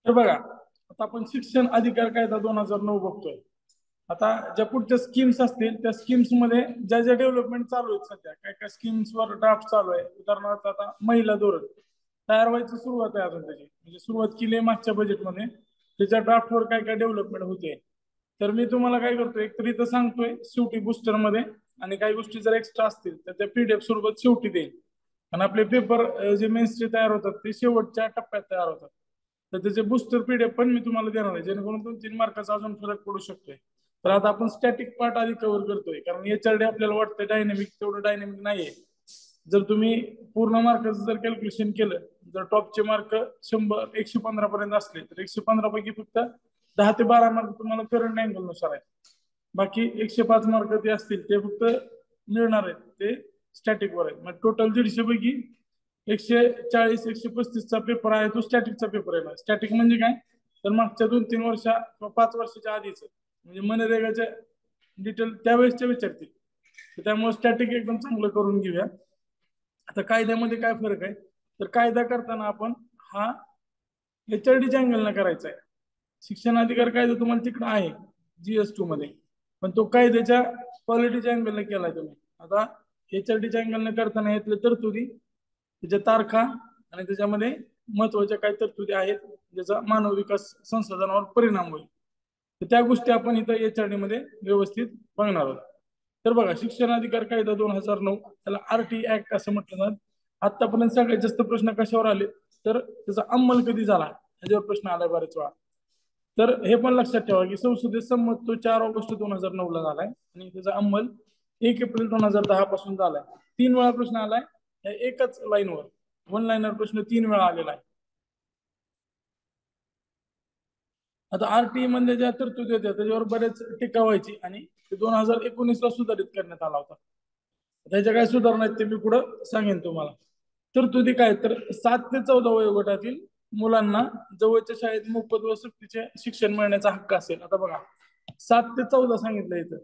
तर बघा, आता आपण शिक्षण अधिकार कायदा 2009 बघतोय. आता ज्या पुढच्या स्कीम्स असतील त्या स्कीम्स मध्ये ज्या ज्या डेव्हलपमेंट चालू आहेत सध्या, काय काय स्कीम्सवर ड्राफ्ट चालू आहे. उदाहरणार्थ आता महिला धोरण तयार व्हायची सुरुवात आहे अजून त्याची, म्हणजे सुरुवात केली आहे मागच्या बजेटमध्ये. त्याच्या ड्राफ्टवर काय काय डेव्हलपमेंट होते. तर मी तुम्हाला काय करतोय, एक तर इथं सांगतोय शेवटी बुस्टर मध्ये, आणि काही गोष्टी जर एक्स्ट्रा असतील तर त्या पीडीएफ स्वरूपात शेवटी देईल. आणि आपले पेपर जे मेन्सचे तयार होतात ते शेवटच्या टप्प्यात तयार होतात. तर त्याचे बुस्टर पीडीएफ पण मी तुम्हाला देणार आहे, जेणेकरून 2-3 मार्काचा अजून फरक पडू शकतोय. तर आता आपण स्टॅटिक पार्ट आधी कव्हर करतोय, कारण एचआरडी आपल्याला वाटतं डायनेमिक, तेवढं डायनेमिक नाहीये. जर तुम्ही पूर्ण मार्काचं जर कॅल्क्युलेशन केलं, जर टॉपचे मार्क 100-115 पर्यंत असले तर 115 पैकी फक्त 10 ते 12 मार्क तुम्हाला करंट अँगल नुसार आहे. बाकी 105 मार्क ते असतील ते फक्त मिळणार आहेत ते स्टॅटिक वर आहेत. मग टोटल 150 पैकी 140-135चा पेपर आहे तो स्टॅटिकचा पेपर आहे. स्टॅटिक म्हणजे काय, तर मागच्या 2-3 वर्ष किंवा 5 वर्षाच्या आधीच, म्हणजे मनरेगाच्या डिटेल त्यावेळेसच्या विचारतील. त्यामुळे स्टॅटिक एकदम चांगलं करून घेऊया. आता कायद्यामध्ये काय फरक आहे, तर कायदा करताना आपण हा एचआरडीच्या अँगलनं करायचा आहे. शिक्षण अधिकार कायदा तुम्हाला तिकडे आहे GS2 मध्ये, पण तो कायद्याच्या क्वालिटीच्या अँगलनं केलाय तुम्ही. आता एचआरडीच्या अँगलनं करताना यातल्या तरतुदी, त्याच्या तारखा, आणि त्याच्यामध्ये महत्वाच्या काही तरतुदी आहेत ज्याचा मानव विकास संसाधनावर परिणाम होईल. तर त्या गोष्टी आपण इथं एचआरडी मध्ये व्यवस्थित बघणार आहोत. तर बघा, शिक्षण अधिकार कायदा 2009, त्याला RT ऍक्ट असं म्हटलं जातं. आतापर्यंत सगळ्यात जास्त प्रश्न कशावर आले, तर त्याचा अंमल कधी झाला याच्यावर प्रश्न आलाय बरेच वेळा. तर हे पण लक्षात ठेवा की संसदेत संमत तो 4 ऑगस्ट 2009 ला झालाय, आणि त्याचा अंमल 1 एप्रिल 2010 पासून झालाय. 3 वेळा प्रश्न आलाय या एकच लाईनवर, वन लाईनर प्रश्न 3 वेळा आलेला आहे. आता RT मध्ये ज्या तरतुदी होत्या त्याच्यावर बरेच टीका व्हायची, आणि 2019 ला सुधारित करण्यात आला होता. त्याच्या काय सुधारणा आहेत ते मी पुढे सांगेन तुम्हाला. तरतुदी काय, तर 7 ते 14 वयोगटातील मुलांना जवळच्या शाळेत मोफत व सक्तीचे शिक्षण मिळण्याचा हक्क असेल. आता बघा, 7 ते 14 सांगितलं इथं.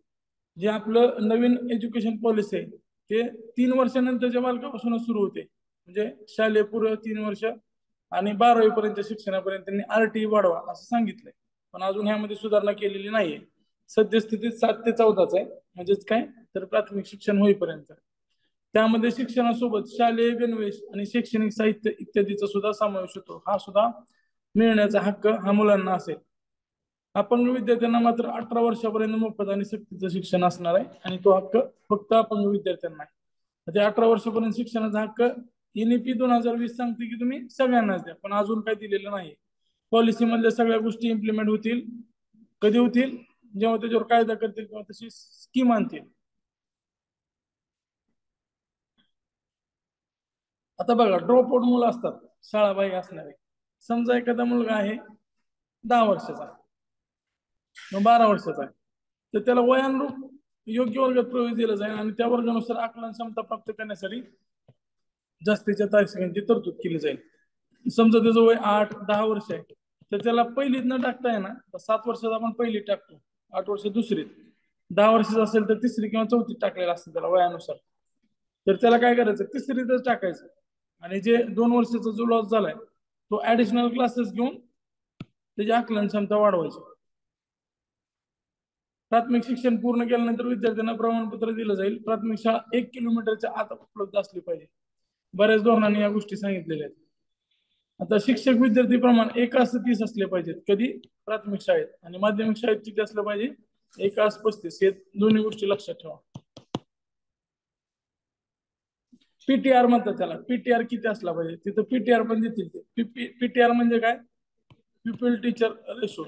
जे आपलं नवीन एज्युकेशन पॉलिसी आहे ते 3 वर्षानंतरच्या बालकापासूनच सुरू होते. म्हणजे शालेय पूर्व 3 वर्ष आणि 12वी पर्यंतच्या शिक्षणापर्यंत त्यांनी RT वाढवा असं सांगितलंय. पण अजून ह्यामध्ये सुधारणा केलेली नाहीये. सद्यस्थितीत 7 ते 14च आहे, म्हणजेच काय, तर प्राथमिक शिक्षण होईपर्यंत. त्यामध्ये शिक्षणासोबत शालेय गणवेश आणि शैक्षणिक साहित्य इत्यादीचा सुद्धा समावेश होतो. हा सुद्धा मिळण्याचा हक्क हा मुलांना असेल. अपंग विद्यार्थ्यांना मात्र 18 वर्षापर्यंत मोफत आणि सक्तीचं शिक्षण असणार आहे, आणि तो हक्क फक्त अपंग विद्यार्थ्यांना आहे. ते 18 वर्षापर्यंत शिक्षणाचा हक्क NEP 2020 सांगते की तुम्ही सगळ्यांनाच द्या, पण अजून काही दिलेलं नाही. पॉलिसी मधल्या सगळ्या गोष्टी इम्प्लिमेंट होतील. कधी होतील, जेव्हा त्याच्यावर कायदा करतील किंवा तशी स्कीम आणतील. आता बघा, ड्रॉप आउट मुलं असतात, शाळाबाह्य असणारे. समजा एखादा मुलगा आहे 10 वर्षाचा, 12 वर्षाचा आहे, तर त्याला वयानुरूप योग्य वर्गात प्रवेश दिला जाईल, आणि त्या वर्गानुसार आकलन क्षमता प्राप्त करण्यासाठी जास्तीच्या तासिकांची तरतूद केली जाईल. समजा त्याचं वय 8-10 वर्ष आहे, तर त्याला पहिलीत न टाकता आहे ना, 7 वर्षात आपण पहिलीत टाकतो, 8 वर्ष दुसरीत, 10 वर्षाचा असेल तर तिसरी किंवा चौथीत टाकलेलं असतं त्याला वयानुसार. तर त्याला काय करायचं, तिसरीतच टाकायचं, आणि जे 2 वर्षाचा जो लॉस झालाय तो ऍडिशनल क्लासेस घेऊन त्याची आकलन क्षमता वाढवायची. प्राथमिक शिक्षण पूर्ण केल्यानंतर विद्यार्थ्यांना प्रमाणपत्र दिलं जाईल. प्राथमिक शाळा 1 किलोमीटरच्या आत उपलब्ध असली पाहिजे. बऱ्याच धोरणांनी या गोष्टी सांगितलेल्या आहेत. आता शिक्षक विद्यार्थी प्रमाण 1:30 असले पाहिजेत कधी, प्राथमिक शाळेत, आणि माध्यमिक शाळेत किती असलं पाहिजे, 1:35. हे दोन्ही गोष्टी लक्षात ठेवा. PTR म्हणतात त्याला. PTR किती असला पाहिजे, तिथं PTR पण देतील ते. PTR म्हणजे काय, प्युपिल टीचर रेशो.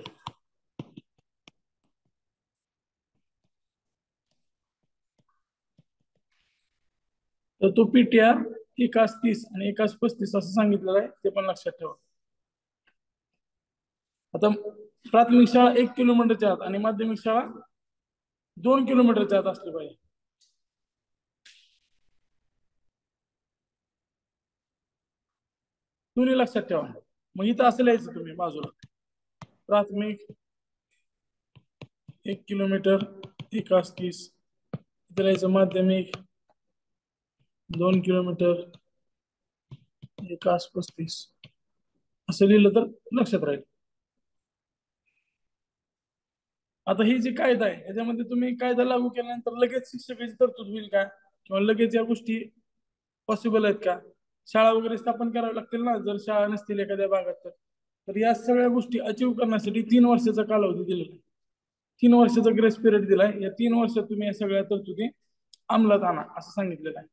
तर तो PTR 1:30 आणि 1:35 असं सांगितलेलं आहे, ते पण लक्षात ठेवा. आता प्राथमिक शाळा 1 किलोमीटरच्या आत आणि माध्यमिक शाळा 2 किलोमीटरच्या आत असली पाहिजे. दोन्ही लक्षात ठेवा. मग इथं असं लिहायचं तुम्ही बाजूला, प्राथमिक 1 किलोमीटर 1:30, इथं लिहायचं माध्यमिक 2 किलोमीटर 1:35. असं लिहिलं तर लक्षात राहील. आता ही जी कायदा आहे याच्यामध्ये तुम्ही कायदा लागू केल्यानंतर लगेच शिक्षकाची तरतूद होईल का, किंवा लगेच या गोष्टी पॉसिबल आहेत का? शाळा वगैरे स्थापन कराव्या लागतील ना, जर शाळा नसतील एखाद्या भागात तर या सगळ्या गोष्टी अचीव करण्यासाठी 3 वर्षाचा कालावधी दिलेला आहे. 3 वर्षाचा ग्रेस पिरियड दिलाय. या 3 वर्षात तुम्ही या सगळ्या तरतुदी अंमलात आणा असं सांगितलेलं आहे.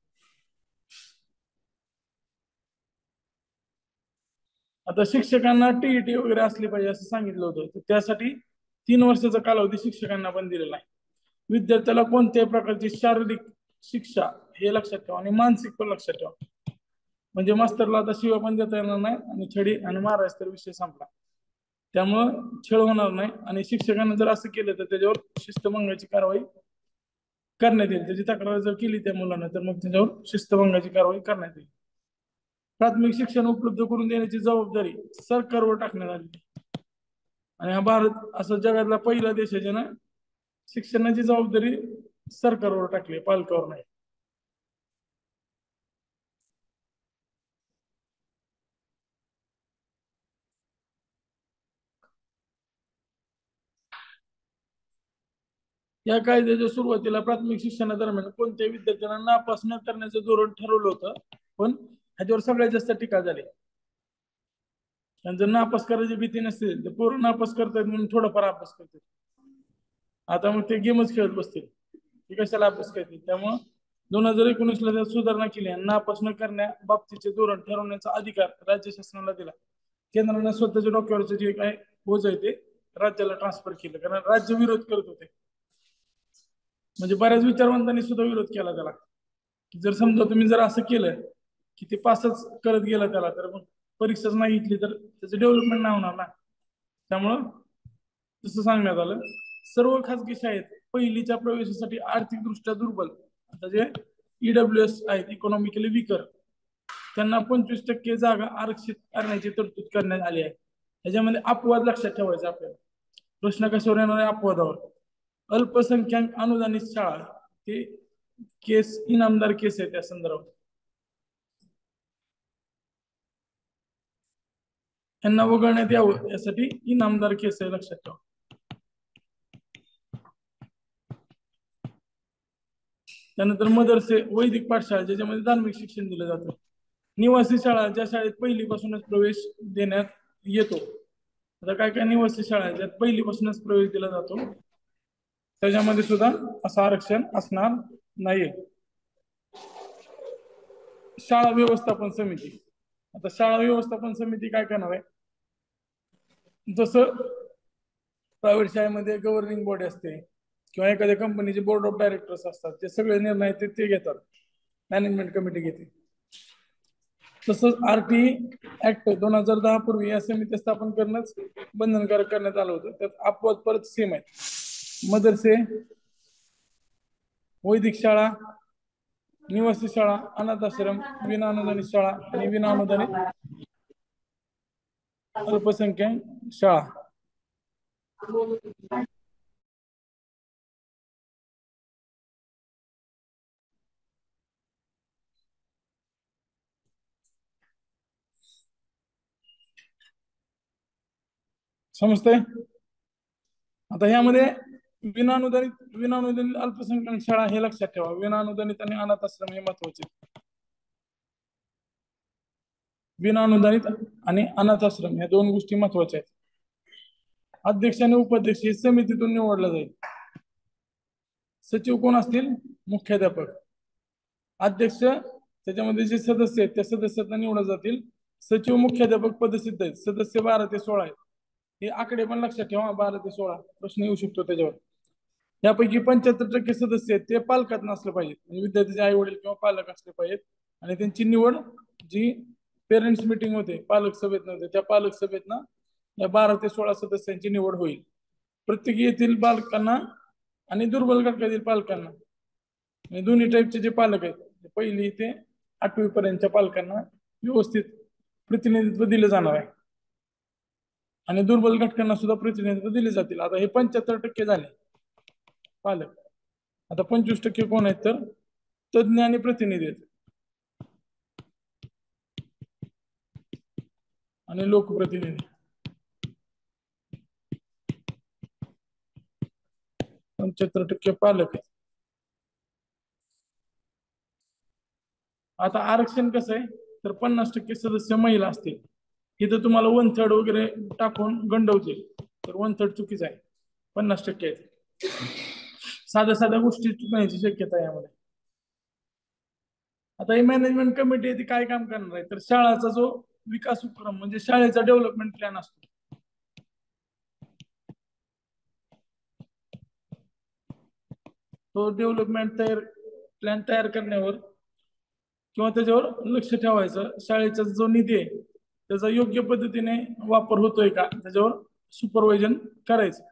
आता शिक्षकांना टीईटी वगैरे असली पाहिजे असं सांगितलं होतं, तर त्यासाठी 3 वर्षाचा कालावधी शिक्षकांना पण दिलेला आहे. विद्यार्थ्याला कोणत्याही प्रकारची शारीरिक शिक्षा हे लक्षात ठेवा आणि मानसिक पण लक्षात ठेवा. म्हणजे मास्तरला आता शिव्या पण देता येणार नाही आणि छडी आणि मारायच तर विषय संपला. त्यामुळं छळ होणार नाही आणि शिक्षकांना जर असं केलं तर त्याच्यावर शिस्तभंगाची कारवाई करण्यात येईल. त्याची तक्रार जर केली त्या मुलानं तर मग त्याच्यावर शिस्तभंगाची कारवाई करण्यात येईल. प्राथमिक शिक्षण उपलब्ध करून देण्याची जबाबदारी सरकारवर टाकण्यात आली आणि हा भारत असं जगातला पहिला देश आहे ज्यानं शिक्षणाची जबाबदारी सरकारवर टाकली, पालकावर नाही. या कायद्याच्या सुरुवातीला प्राथमिक शिक्षणादरम्यान कोणत्याही विद्यार्थ्यांना नापास न करण्याचं धोरण ठरवलं होतं, पण ह्याच्यावर सगळ्यात जास्त टीका झाली. आणि जर नापास करायची भीती नसतील तर पोरं नापास करतात म्हणून थोडाफार अभ्यास करतात. आता मग ते गेमच खेळत बसतील, ते कशाला अभ्यास करतील. त्यामुळं 2019ला त्यात सुधारणा केली आणि नापास न करण्याबाबतीचे धोरण ठरवण्याचा अधिकार राज्य शासनाला दिला. केंद्राने स्वतःच्या डोक्यावरचे जे काय बोज आहे ते राज्याला ट्रान्सफर केलं, कारण राज्य विरोध करत होते. म्हणजे बऱ्याच विचारवंतांनी सुद्धा विरोध केला त्याला, की जर समजा तुम्ही जर असं केलं की ते पासच करत गेलं त्याला, तर मग परीक्षाच नाही घेतली तर त्याचं डेव्हलपमेंट नाही होणार ना. त्यामुळं तसं सांगण्यात आलं. सर्व खासगी शाळेत पहिलीच्या प्रवेशासाठी आर्थिकदृष्ट्या दुर्बल, आता जे ईडब्ल्यूएस आहेत, इकॉनॉमिकली विकर, त्यांना 25% जागा आरक्षित करण्याची तरतूद करण्यात आली आहे. त्याच्यामध्ये अपवाद लक्षात ठेवायचा आपल्याला. प्रश्न कशावर येणार आहे? अपवादावर. अल्पसंख्याक अनुदानित शाळा हे केस इनामदार केस आहे त्या संदर्भात. यांना वगळण्यात यावं यासाठी इनामदार केस आहे, लक्षात ठेवा. त्यानंतर मदरसे, वैदिक पाठशाळा ज्याच्यामध्ये धार्मिक शिक्षण दिलं जातं. निवासी शाळा ज्या शाळेत पहिलीपासूनच प्रवेश देण्यात येतो. आता काय काय निवासी शाळा आहेत ज्यात पहिलीपासूनच प्रवेश दिला जातो, त्याच्यामध्ये सुद्धा असं आरक्षण असणार नाहीये. शाळा व्यवस्थापन समिती, आता शाळा व्यवस्थापन समिती काय करणार आहे? जसं प्रायव्हेट शाळेमध्ये गव्हर्निंग बॉडी असते किंवा एखाद्या कंपनीचे बोर्ड ऑफ डायरेक्टर्स असतात, ते सगळे निर्णय ते घेतात, मॅनेजमेंट कमिटी घेते. तसंच आरटी ऍक्ट 2010 पूर्वी या समिती स्थापन करणंच बंधनकारक करण्यात आलं होतं. त्यात अपवाद परत सेम आहे. मदरसे, वैदिक शाळा, निवासी शाळा, अनाथ आश्रम, विना अनुदानित शाळा आणि विना अनुदानित अल्पसंख्याक शाळा. समजतंय? आता ह्यामध्ये विनाअनुदानित अल्पसंख्याक शाळा हे लक्षात ठेवा. विनाअनुदानित आणि अनाथ आश्रम हे महत्वाचे. विनाअनुदानित आणि अनाथ आश्रम या दोन गोष्टी महत्वाच्या आहेत. अध्यक्ष आणि उपाध्यक्ष हे समितीतून निवडला जाईल. सचिव कोण असतील? मुख्याध्यापक. अध्यक्ष त्याच्यामध्ये जे सदस्य आहेत त्या सदस्यांना निवडले जातील. सचिव, मुख्याध्यापक पदसिद्ध आहेत. सदस्य 12 ते 16 आहेत. हे आकडे पण लक्षात ठेवा, 12 ते 16 प्रश्न येऊ शकतो त्याच्यावर. यापैकी 75% सदस्य आहेत ते पालकात नसले पाहिजेत, म्हणजे विद्यार्थ्याचे आई वडील किंवा पालक असले पाहिजेत. आणि त्यांची निवड जी पेरेंट्स मिटिंग होते, पालक सभेत नव्हते, त्या पालक सभेतनं या 12 ते 16 सदस्यांची निवड होईल. प्रत्येकी येथील पालकांना आणि दुर्बल घटकातील पालकांना, म्हणजे दोन्ही टाईपचे जे पालक आहेत, 1ली ते 8वी पर्यंतच्या पालकांना व्यवस्थित प्रतिनिधित्व दिलं जाणार आहे आणि दुर्बल घटकांना सुद्धा प्रतिनिधित्व दिले जातील. आता हे 75% झाले पालक. आता 25% कोण आहेत? तर तज्ज्ञ आणि प्रतिनिधी आहेत आणि लोकप्रतिनिधी. 75% पालक आहे. आता आरक्षण कसं आहे, तर 50% सदस्य महिला असतील. इथं तुम्हाला 1/3 वगैरे टाकून गंडवतील, तर 1/3 चुकीचं आहे. 50% आहे. साध्या साध्या गोष्टी चुकण्याची शक्यता आहे यामध्ये. आता ही मॅनेजमेंट कमिटी आहे ती काय काम करणार आहे, तर शाळाचा जो विकास उपक्रम म्हणजे शाळेचा डेव्हलपमेंट प्लॅन असतो, तो डेव्हलपमेंट प्लॅन तयार करण्यावर किंवा त्याच्यावर लक्ष ठेवायचं. शाळेचा जो निधी आहे त्याचा योग्य पद्धतीने वापर होतोय का त्याच्यावर सुपरवायझन करायचं.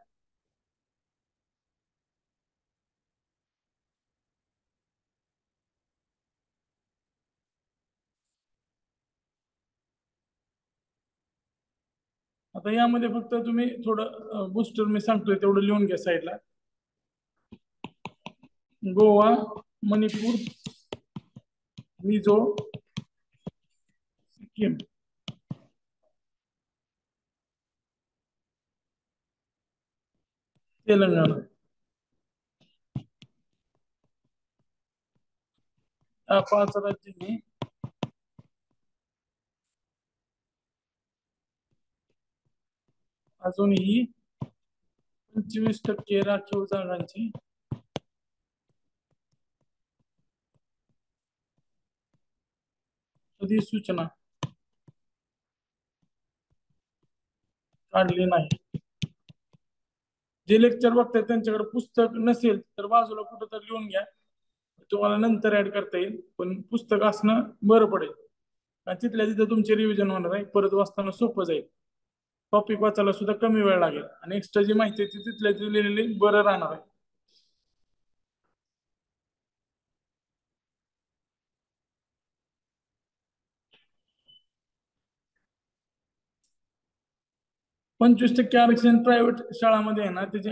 आता यामध्ये फक्त तुम्ही थोडं बुस्टर मी सांगतोय तेवढं लिहून घ्या साईडला. गोवा, मणिपूर, मिझो, सिक्कीम, तेलंगणा, या 5 राज्यांनी अजूनही 25% राखीव जागांची अधिसूचना काढली नाही. जे लेक्चर बघताय त्यांच्याकडे पुस्तक नसेल तर बाजूला कुठं तर लिहून घ्या, तुम्हाला नंतर ऍड करता येईल, पण पुस्तक असणं बरं पडेल. आणि तिथल्या तिथं तुमचे रिव्हिजन होणार आहे, परत वाचताना सोपं जाईल. टॉपिक वाचायला सुद्धा कमी वेळ लागेल आणि एक्स्ट्रा जी माहिती आहे ती तिथल्या तिथे लिहिलेली बरं राहणार आहे. 25% आरक्षण प्रायव्हेट शाळामध्ये आहे ना, त्याची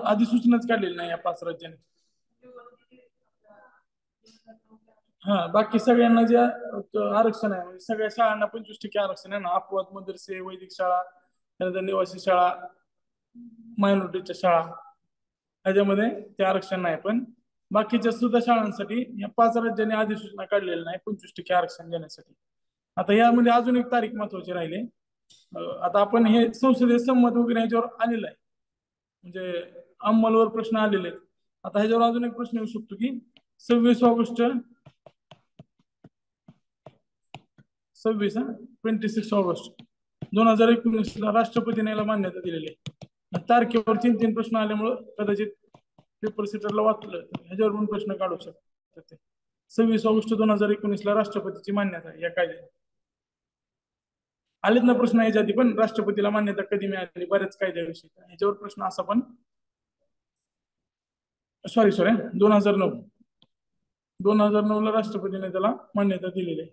अधिसूचनाच काढलेली नाही या 5 राज्यांनी. हा, बाकी सगळ्यांना जे आरक्षण आहे म्हणजे सगळ्या शाळांना 25% आरक्षण आहे ना. अपवाद मदरसे, वैदिक शाळा, त्यानंतर निवासी शाळा, मायनॉरिटीच्या शाळा, ह्याच्यामध्ये ते आरक्षण नाही. पण बाकीच्या सुद्धा शाळांसाठी या 5 राज्यांनी अधिसूचना काढलेली नाही 25% आरक्षण देण्यासाठी. आता यामध्ये अजून एक तारीख महत्वाची राहिली. आता आपण हे संसदीय संमत वगैरे ह्याच्यावर आलेलं आहे, म्हणजे अंमलवर प्रश्न आलेले आहेत. आता ह्याच्यावर अजून एक प्रश्न येऊ शकतो की 26 ऑगस्ट 26 ला राष्ट्रपतीने याला मान्यता दिलेली आहे. तारखेवर 3 प्रश्न आल्यामुळं कदाचित पेपर सेटरला वाचलं ह्याच्यावर पण प्रश्न काढू शकतात. 26 ऑगस्ट 2019 ला राष्ट्रपतीची मान्यता या कायद्याला. आलेत ना प्रश्न याच्या आधी पण, राष्ट्रपतीला मान्यता कधी मिळाली बऱ्याच कायद्याविषयी, ह्याच्यावर प्रश्न असा पण. सॉरी 2009, 2009 ला राष्ट्रपतीने त्याला मान्यता दिलेली आहे.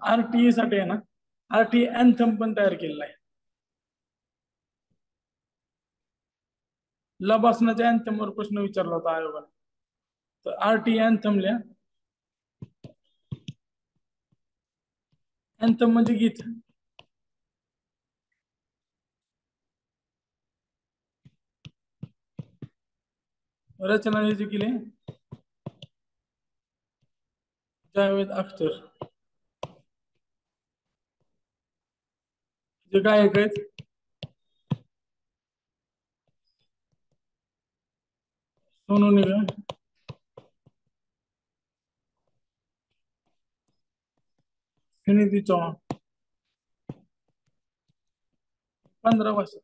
आरटीए साठी आहे ना, आरटीए अँथम पण तयार केलेला आहे. लबासनाच्या अँथम वर प्रश्न विचारला होता आयोगाने, तर आरटीए अँथम लिहा. अँथम म्हणजे गीत. रचना जी केली जावेद अख्तर, जे गायक आहेत सोनू निगम, सुनिधी चौहान. 15 भाषा.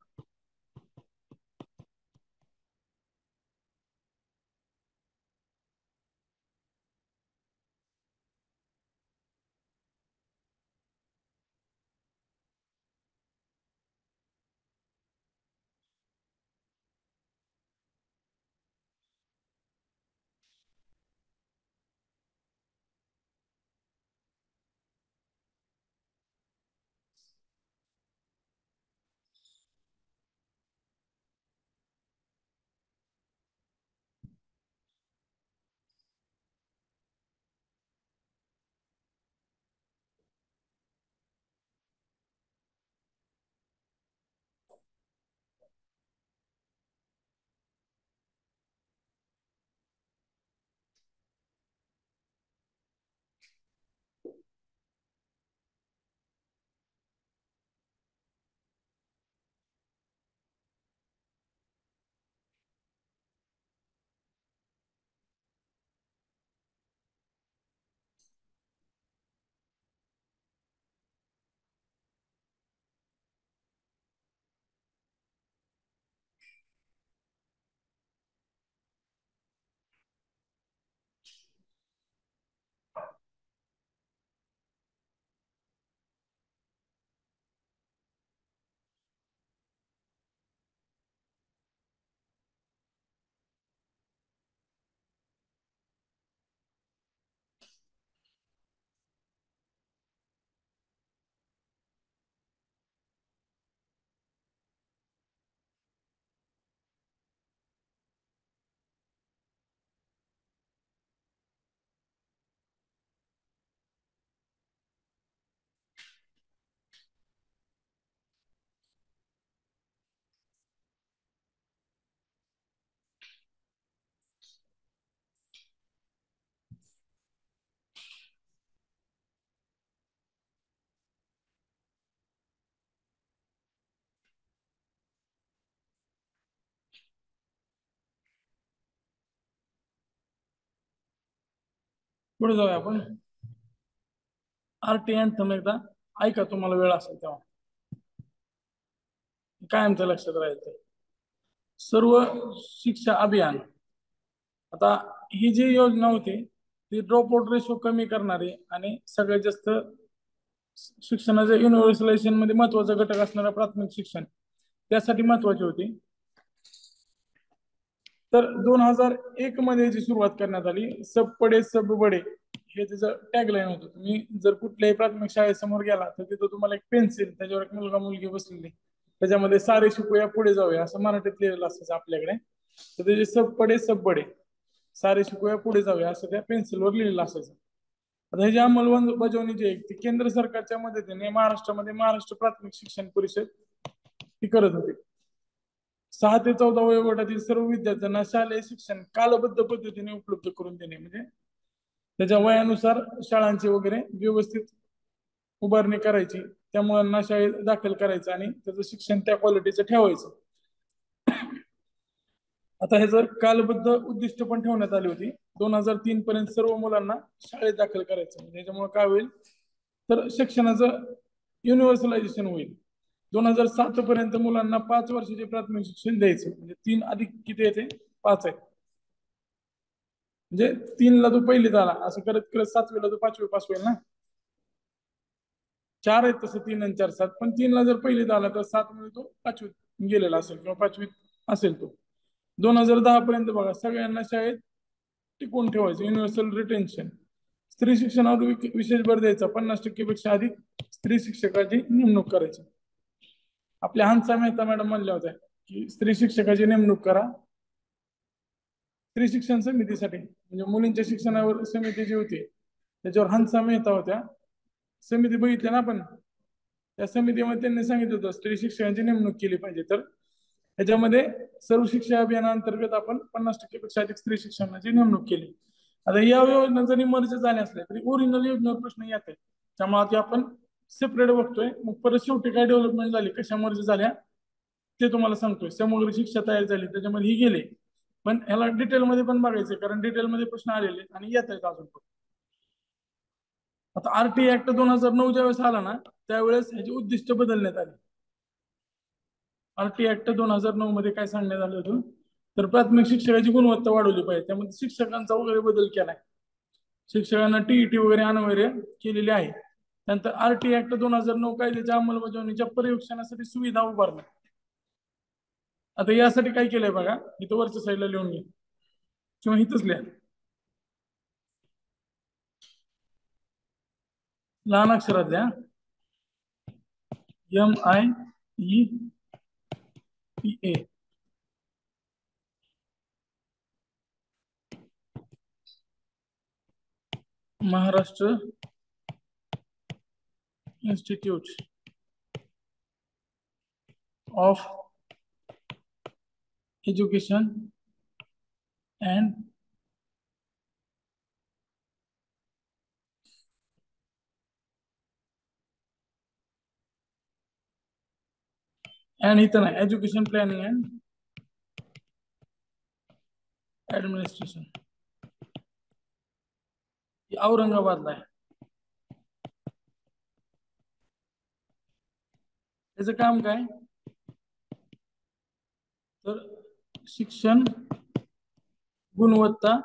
पुढे जाऊया आपण. आरटी अँथम एकदा ऐका, तुम्हाला वेळ असेल तेव्हा काय आमच्या लक्षात राहायचं. सर्व शिक्षा अभियान. आता ही जी योजना होती ती ड्रॉप आउट रेशो कमी करणारी आणि सगळ्यात जास्त शिक्षणाच्या युनिव्हर्सलायझेशन मध्ये महत्वाचा घटक असणारा प्राथमिक शिक्षण त्यासाठी महत्वाची होती. तर 2001 मध्ये जी सुरुवात करण्यात आली, सब पडे सब बडे हे त्याचं टॅगलाईन होतं. तुम्ही जर कुठल्याही प्राथमिक शाळेसमोर गेला तर तिथं तुम्हाला एक पेन्सिल, त्याच्यावर एक मुलगा मुलगी बसलेली, त्याच्यामध्ये सारे शिकूया पुढे जाऊया असं मराठीत लिहिलेलं असायचं आपल्याकडे. तर त्याचे सब पडे सब बडे, सारे शिकूया पुढे जाऊया असं त्या पेन्सिलवर लिहिलेलं असायचं. आता ह्याची अंमलबजावणी जी आहे ती केंद्र सरकारच्या मदतीने महाराष्ट्रामध्ये महाराष्ट्र प्राथमिक शिक्षण परिषद ती करत होती. 6 ते 14 वयोगटातील सर्व विद्यार्थ्यांना शालेय शिक्षण कालबद्ध पद्धतीने उपलब्ध करून देणे, म्हणजे त्याच्या वयानुसार शाळांची वगैरे व्यवस्थित उभारणी करायची, त्या मुलांना शाळेत दाखल करायचं आणि त्याचं शिक्षण त्या क्वालिटीचं ठेवायचं. आता हे जर कालबद्ध उद्दिष्ट पण ठेवण्यात आली होती. 2003 पर्यंत सर्व मुलांना शाळेत दाखल करायचं. म्हणजे त्याच्यामुळे काय होईल तर शिक्षणाचं युनिव्हर्सलायझेशन होईल. 2007 पर्यंत मुलांना 5 वर्षाचे प्राथमिक शिक्षण द्यायचं, म्हणजे 3 अधिक किती येते 5 आहे. म्हणजे 3ला तो पहिलीत आला असं करत करत 7वीला तो 5वी पास होईल ना. 4 आहेत तसं 3 आणि 4 7, पण 3ला जर पहिलीत आला तर 7 मध्ये तो 5वीत गेलेला असेल किंवा 5वीत असेल तो. 2010 पर्यंत बघा सगळ्यांना शाळेत टिकवून ठेवायचं, युनिव्हर्सल रिटेन्शन. स्त्री शिक्षणावर विशेष भर द्यायचा, 50% पेक्षा अधिक स्त्री शिक्षकाची नेमणूक करायची. आपल्या हंसा मेहता मॅडम म्हणल्या होत्या की स्त्री शिक्षकाची नेमणूक करा स्त्री शिक्षण समितीसाठी, म्हणजे मुलींच्या शिक्षणावर समिती जी होती त्याच्यावर हंसा मेहता होत्या. समिती बघितली ना आपण, त्या समितीमध्ये त्यांनी सांगितलं होतं स्त्री शिक्षकांची नेमणूक केली पाहिजे. तर ह्याच्यामध्ये सर्व शिक्षा अभियानाअंतर्गत आपण 50% पेक्षा अधिक स्त्री शिक्षणाची नेमणूक केली. आता या योजना जरी मर्ज झाल्या असल्या तरी ओरिजिनल योजनेवर प्रश्न येत आहे, त्यामुळे ती आपण सेपरेट बघतोय. मग परत शेवटी काय डेव्हलपमेंट झाली, कशा मर्ज झाल्या ते तुम्हाला सांगतोय. समग्र शिक्षा तयार झाली, त्याच्यामध्ये ही गेले, पण ह्याला डिटेलमध्ये पण बघायचंय कारण डिटेलमध्ये प्रश्न आलेले आणि येत आहेत अजून पण. आता आरटी ऍक्ट 2009 ज्यावेळेस आला ना त्यावेळेस ह्याची उद्दिष्ट बदलण्यात आली. आरटी ऍक्ट 2009 मध्ये काय सांगण्यात आलं होतं तर प्राथमिक शिक्षणाची गुणवत्ता वाढवली पाहिजे, त्यामध्ये शिक्षकांचा वगैरे बदल केलाय. शिक्षकांना टीईटी वगैरे अनिवार्य केलेली आहे. त्यानंतर आरटी ऍक्ट 2009 कायद्याच्या अंमलबजावणीच्या पर्यवेक्षणासाठी सुविधा उभारल्या. आता यासाठी काय केलंय बघा, इथं वरच्या साईडला लिहून घे किंवा इथंच लिहा, लहान अक्षरात लिहा, MIEPA. Maharashtra institute of education and इथं नाही, एज्युकेशन प्लॅनिंग अँड ऍडमिनिस्ट्रेशन, औरंगाबादला आहे. त्याचं काम काय तर शिक्षण गुणवत्ता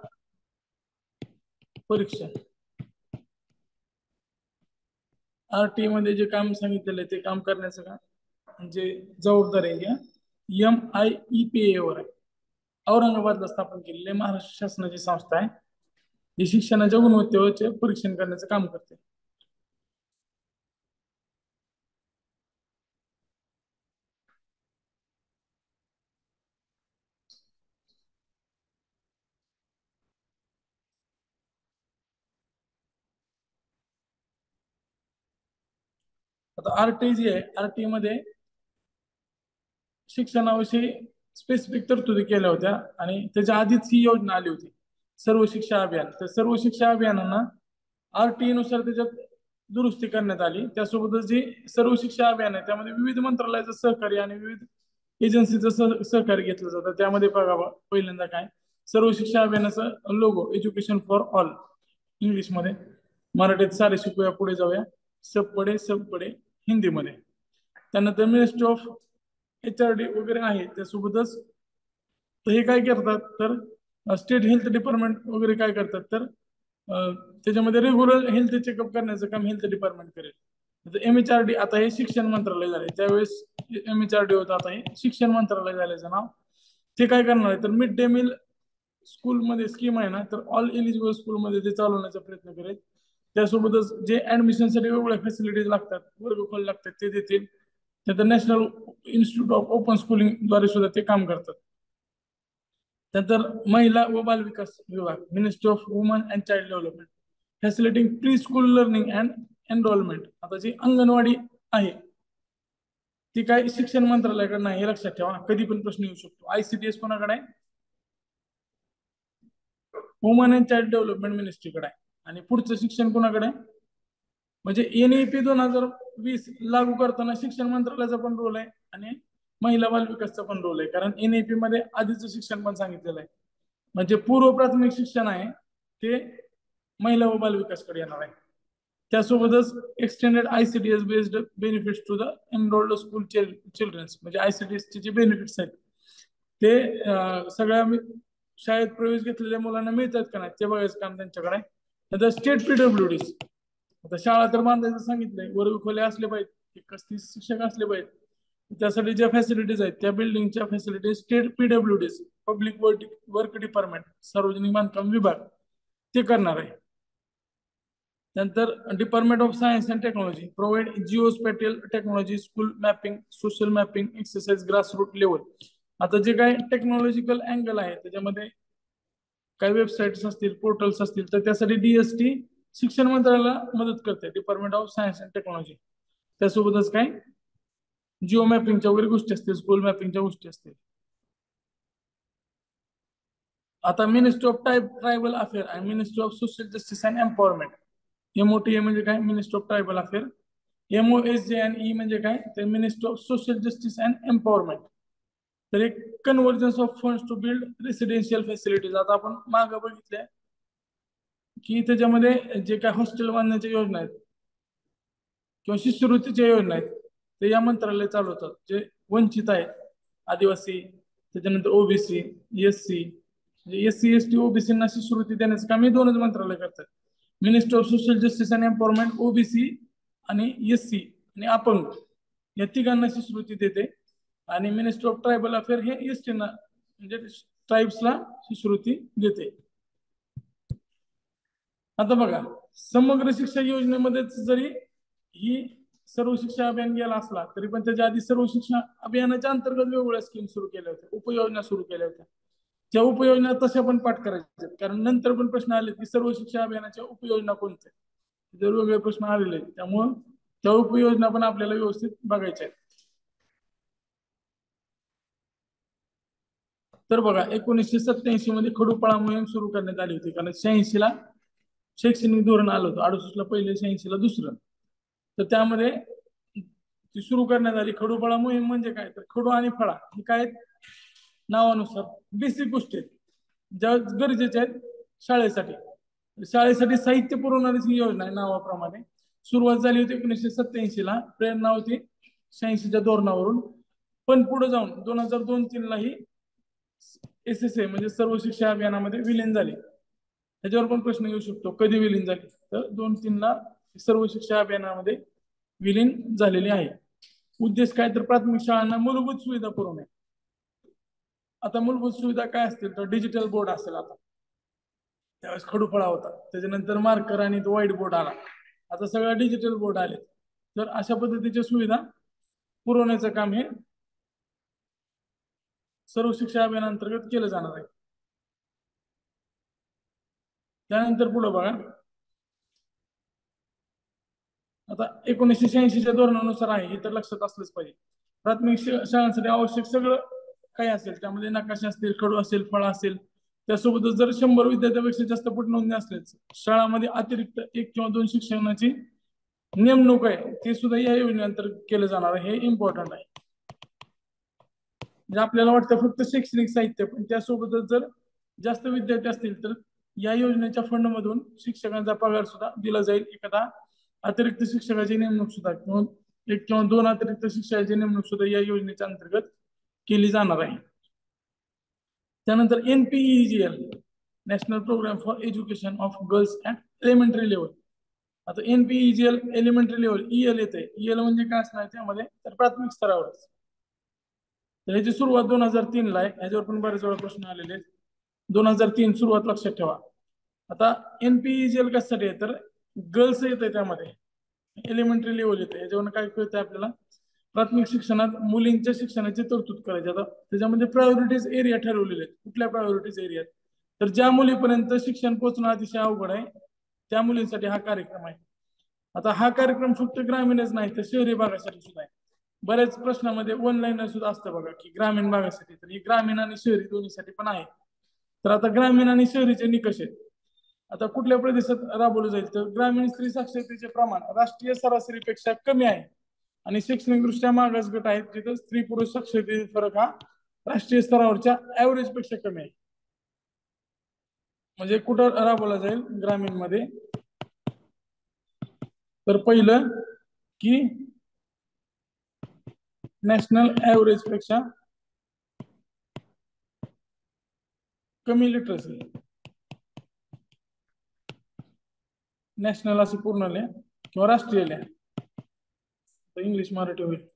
परीक्षा. आरटी मध्ये जे काम सांगितलेलं आहे ते काम करण्याचं का म्हणजे जबाबदारी MIEPA वर आहे. औरंगाबादला स्थापन केलेली महाराष्ट्र शासनाची संस्था आहे, जी शिक्षणाच्या गुणवत्तेचे परीक्षण करण्याचं काम करते. आता आरटी जी आहे, आरटी मध्ये शिक्षणाविषयी स्पेसिफिक तरतुदी केल्या होत्या आणि त्याच्या आधीच ही योजना आली होती सर्व शिक्षा अभियान. तर सर्व शिक्षा अभियानांना आरटी नुसार त्याच्यात दुरुस्ती करण्यात आली. त्यासोबतच जे सर्व शिक्षा अभियान आहे त्यामध्ये विविध मंत्रालयाचं सहकार्य आणि विविध एजन्सीचं सहकार्य घेतलं जातं. त्यामध्ये बघा पहिल्यांदा काय सर्व शिक्षा अभियानाचा लोगो एज्युकेशन फॉर ऑल इंग्लिशमध्ये, मराठीत सारे शिकूया पुढे जाऊया, सब पडे हिंदीमध्ये. त्यानंतर मिनिस्ट्री ऑफ HRD वगैरे आहे त्यासोबतच. तर हे काय करतात तर स्टेट हेल्थ डिपार्टमेंट वगैरे काय करतात तर त्याच्यामध्ये रेग्युलर हेल्थ चेकअप करण्याचं काम हेल्थ डिपार्टमेंट करेल. MHRD आता हे शिक्षण मंत्रालय झाले, त्यावेळेस MHRD होतं, आता हे शिक्षण मंत्रालय झाल्याचं नाव. ते काय करणार आहे तर मिड डे मील स्कूलमध्ये स्कीम आहे ना, तर ऑल एलिजिबल स्कूलमध्ये ते चालवण्याचा प्रयत्न करेल. त्यासोबतच जे ऍडमिशनसाठी वेगवेगळ्या फॅसिलिटीज लागतात, वर्गखोल लागतात, ते देतील. त्यानंतर national institute of open schooling द्वारे सुद्धा ते काम करतात. त्यानंतर महिला व बालविकास विभाग, ministry of woman and child development, facilitating pre school learning and enrolment. आता जी अंगणवाडी आहे ती काय शिक्षण मंत्रालयाकडे नाही, हे लक्षात ठेवा, कधी पण प्रश्न येऊ शकतो. ICDS कोणाकडे आहे? वुमन अँड चाइल्ड डेव्हलपमेंट मिनिस्ट्रीकडे आहे. आणि पुढचं शिक्षण कोणाकडे? म्हणजे NEP 2020 लागू करताना शिक्षण मंत्रालयाचा पण रोल आहे आणि महिला बाल विकासचा पण रोल आहे, कारण NEP मध्ये आधीचं शिक्षण पण सांगितलेलं आहे. म्हणजे पूर्व प्राथमिक शिक्षण आहे ते महिला व बाल विकासकडे येणार आहे. त्यासोबतच extended ICDS based benefits to the enrolled school childrens, म्हणजे ICDS चे जे बेनिफिट्स आहेत ते सगळ्या शाळेत प्रवेश घेतलेल्या मुलांना मिळतात का नाही ते बघायचं काम त्यांच्याकडे आहे. आता स्टेट PWDs, आता शाळा तर बांधायचं सांगितलंय, वर्ग खोले असले पाहिजे, 31 शिक्षक असले पाहिजे. त्यासाठी ज्या फॅसिलिटीज आहेत त्या बिल्डिंगच्या facilities state PWDs, public work department, सार्वजनिक बांधकाम विभाग ते करणार आहे. त्यानंतर department of science and technology provide geospatial technology, school mapping, social mapping, exercise grassroot level. आता जे काही टेक्नॉलॉजिकल अँगल आहे त्याच्यामध्ये काही वेबसाईट्स असतील, पोर्टल्स असतील, तर त्यासाठी DST शिक्षण मंत्रालयाला मदत करते, department of science and technology. त्यासोबतच काय जिओ मॅपिंगच्या वगैरे गोष्टी असतील, स्कूल मॅपिंगच्या गोष्टी असतील. आता मिनिस्ट्री ऑफ ट्रायबल अफेअर आणि ministry of social justice and empowerment, MOTA म्हणजे काय? Ministry of tribal affair. MOSJE म्हणजे काय? तर ministry of social justice and empowerment. तर एक convergence of funds to build residential facilities. आता आपण मागं बघितलंय की त्याच्यामध्ये जे काय हॉस्टेल बांधण्याच्या योजना आहेत किंवा शिष्यवृत्तीच्या योजना आहेत ते या मंत्रालय चालवतात. जे वंचित आहेत, आदिवासी, त्याच्यानंतर OBC, SC, म्हणजे SC ST OBC ना शिष्यवृत्ती देण्याचं काम हे दोनच मंत्रालय करतात. Ministry of social justice and empowerment OBC आणि SC आणि अपंग या तिघांना शिष्यवृत्ती देते. आणि मिनिस्ट्री ऑफ ट्रायबल अफेअर हे ST ना म्हणजे ट्राईब्सला शिष्यवृत्ती देते. आता बघा, समग्र शिक्षा योजनेमध्येच जरी ही सर्व शिक्षा अभियान गेला असला तरी पण त्याच्या आधी सर्व शिक्षा अभियानाच्या अंतर्गत वेगवेगळ्या स्कीम सुरू केल्या होत्या, उपयोजना सुरू केल्या होत्या. त्या उपयोजना तशा पण पाठ करायच्या, कारण नंतर पण प्रश्न आले की सर्व शिक्षा अभियानाच्या उपयोजना कोणत्या, जर वेगवेगळे प्रश्न आलेले आहेत, त्यामुळं त्या उपयोजना पण आपल्याला व्यवस्थित बघायच्या आहेत. तर बघा, 1987 मध्ये खडूपाळा मोहीम सुरू करण्यात आली होती, कारण 86 ला शैक्षणिक धोरण आलं होतं, 68 ला पहिलं, 86 ला दुसरं. तर त्यामध्ये ती सुरू करण्यात आली. खडूपाळा मोहीम म्हणजे काय तर खडू आणि फळा हे काय नावानुसार बेसिक गोष्टी आहेत ज्या गरजेच्या आहेत शाळेसाठी. शाळेसाठी साहित्य पुरवणारीच ही योजना आहे नावाप्रमाणे. सुरुवात झाली होती 1987 ला, प्रेरणा होती 86च्या धोरणावरून, पण पुढे जाऊन 2002-3 ला ही SSA म्हणजे सर्व शिक्षा अभियानामध्ये विलीन झाली. त्याच्यावर पण प्रश्न येऊ शकतो, कधी विलीन झाली, तर 2-3 ला सर्व शिक्षा अभियानामध्ये विलीन झालेली आहे. उद्देश काय तर प्राथमिक शाळांना मूलभूत सुविधा पुरवणे. आता मूलभूत सुविधा काय असतील तर डिजिटल बोर्ड असेल, आता त्यावेळेस खडूफळा होता, त्याच्यानंतर मार्कर आणि तो व्हाईट बोर्ड आला, आता सगळं डिजिटल बोर्ड आले. तर अशा पद्धतीच्या सुविधा पुरवण्याचं काम हे सर्व शिक्षा अभियानांतर्गत केलं जाणार आहे. त्यानंतर पुढे बघा, आता 1986च्या धोरणानुसार आहे हे तर लक्षात असलंच पाहिजे. प्राथमिक शाळांसाठी आवश्यक सगळं काही असेल, त्यामध्ये नकाशे असतील, खडू असेल, फळा असेल, त्यासोबतच जर 100 विद्यार्थ्यापेक्षा जास्त पोटनोंदणी असल्यास शाळामध्ये अतिरिक्त 1 किंवा 2 शिक्षणाची नेमणूक आहे ते सुद्धा या योजनेअंतर्गत केलं जाणार आहे. हे इम्पॉर्टंट आहे. म्हणजे आपल्याला वाटतं फक्त शैक्षणिक साहित्य, पण त्यासोबतच जर जास्त विद्यार्थी असतील तर या योजनेच्या फंड मधून शिक्षकांचा पगार सुद्धा दिला जाईल. एखादा अतिरिक्त शिक्षकाची नेमणूक सुद्धा किंवा एक किंवा दोन अतिरिक्त शिक्षकाची नेमणूक सुद्धा या योजनेच्या अंतर्गत केली जाणार आहे. त्यानंतर NPEGL national programme for education of girls at elementary level. आता NPEGL एलिमेंटरी लेवल EL येते. EL म्हणजे काय असणार त्यामध्ये, तर प्राथमिक स्तरावरच. तर ह्याची सुरुवात 2003 ला आहे. ह्याच्यावर पण बरेच वेळा प्रश्न आलेले आहेत. 2003 सुरुवात लक्षात ठेवा. आता NPEGL कशासाठी आहे, तर गर्ल्स येते त्यामध्ये, एलिमेंटरी लेवल येते. याच्यावरून काय कळतं आपल्याला, प्राथमिक शिक्षणात मुलींच्या शिक्षणाची तरतूद करायची. आता त्याच्यामध्ये प्रायोरिटीज एरिया ठरवलेले आहेत. कुठल्या प्रायोरिटीज एरियात, तर ज्या मुलीपर्यंत शिक्षण पोहोचणं अतिशय अवघड आहे त्या मुलींसाठी हा कार्यक्रम आहे. आता हा कार्यक्रम फक्त ग्रामीणच नाही तर शहरी भागासाठी सुद्धा आहे. बऱ्याच प्रश्नामध्ये ऑनलाईन सुद्धा असतं बघा की ग्रामीण भागासाठी, तर ही ग्रामीण आणि शहरी दोन्हीसाठी पण आहे. तर आता ग्रामीण आणि शहरीचे निकष आहेत. आता कुठल्या प्रदेशात राबवलं जाईल, तर ग्रामीण स्त्री साक्षरतेचे प्रमाण राष्ट्रीय सरासरीपेक्षा कमी आहे आणि शैक्षणिकदृष्ट्या मागास गट आहेत जिथं स्त्री पुरुष साक्षरतेचा फरक हा राष्ट्रीय स्तरावरच्या ऍव्हरेज पेक्षा कमी आहे. म्हणजे कुठं राबवला जाईल ग्रामीण मध्ये, तर पहिलं की नॅशनल ऍव्हरेज पेक्षा कमी लिटरसी. नॅशनल असं पूर्ण लिहा किंवा राष्ट्रीय लिहा, इंग्लिश मराठी होईल.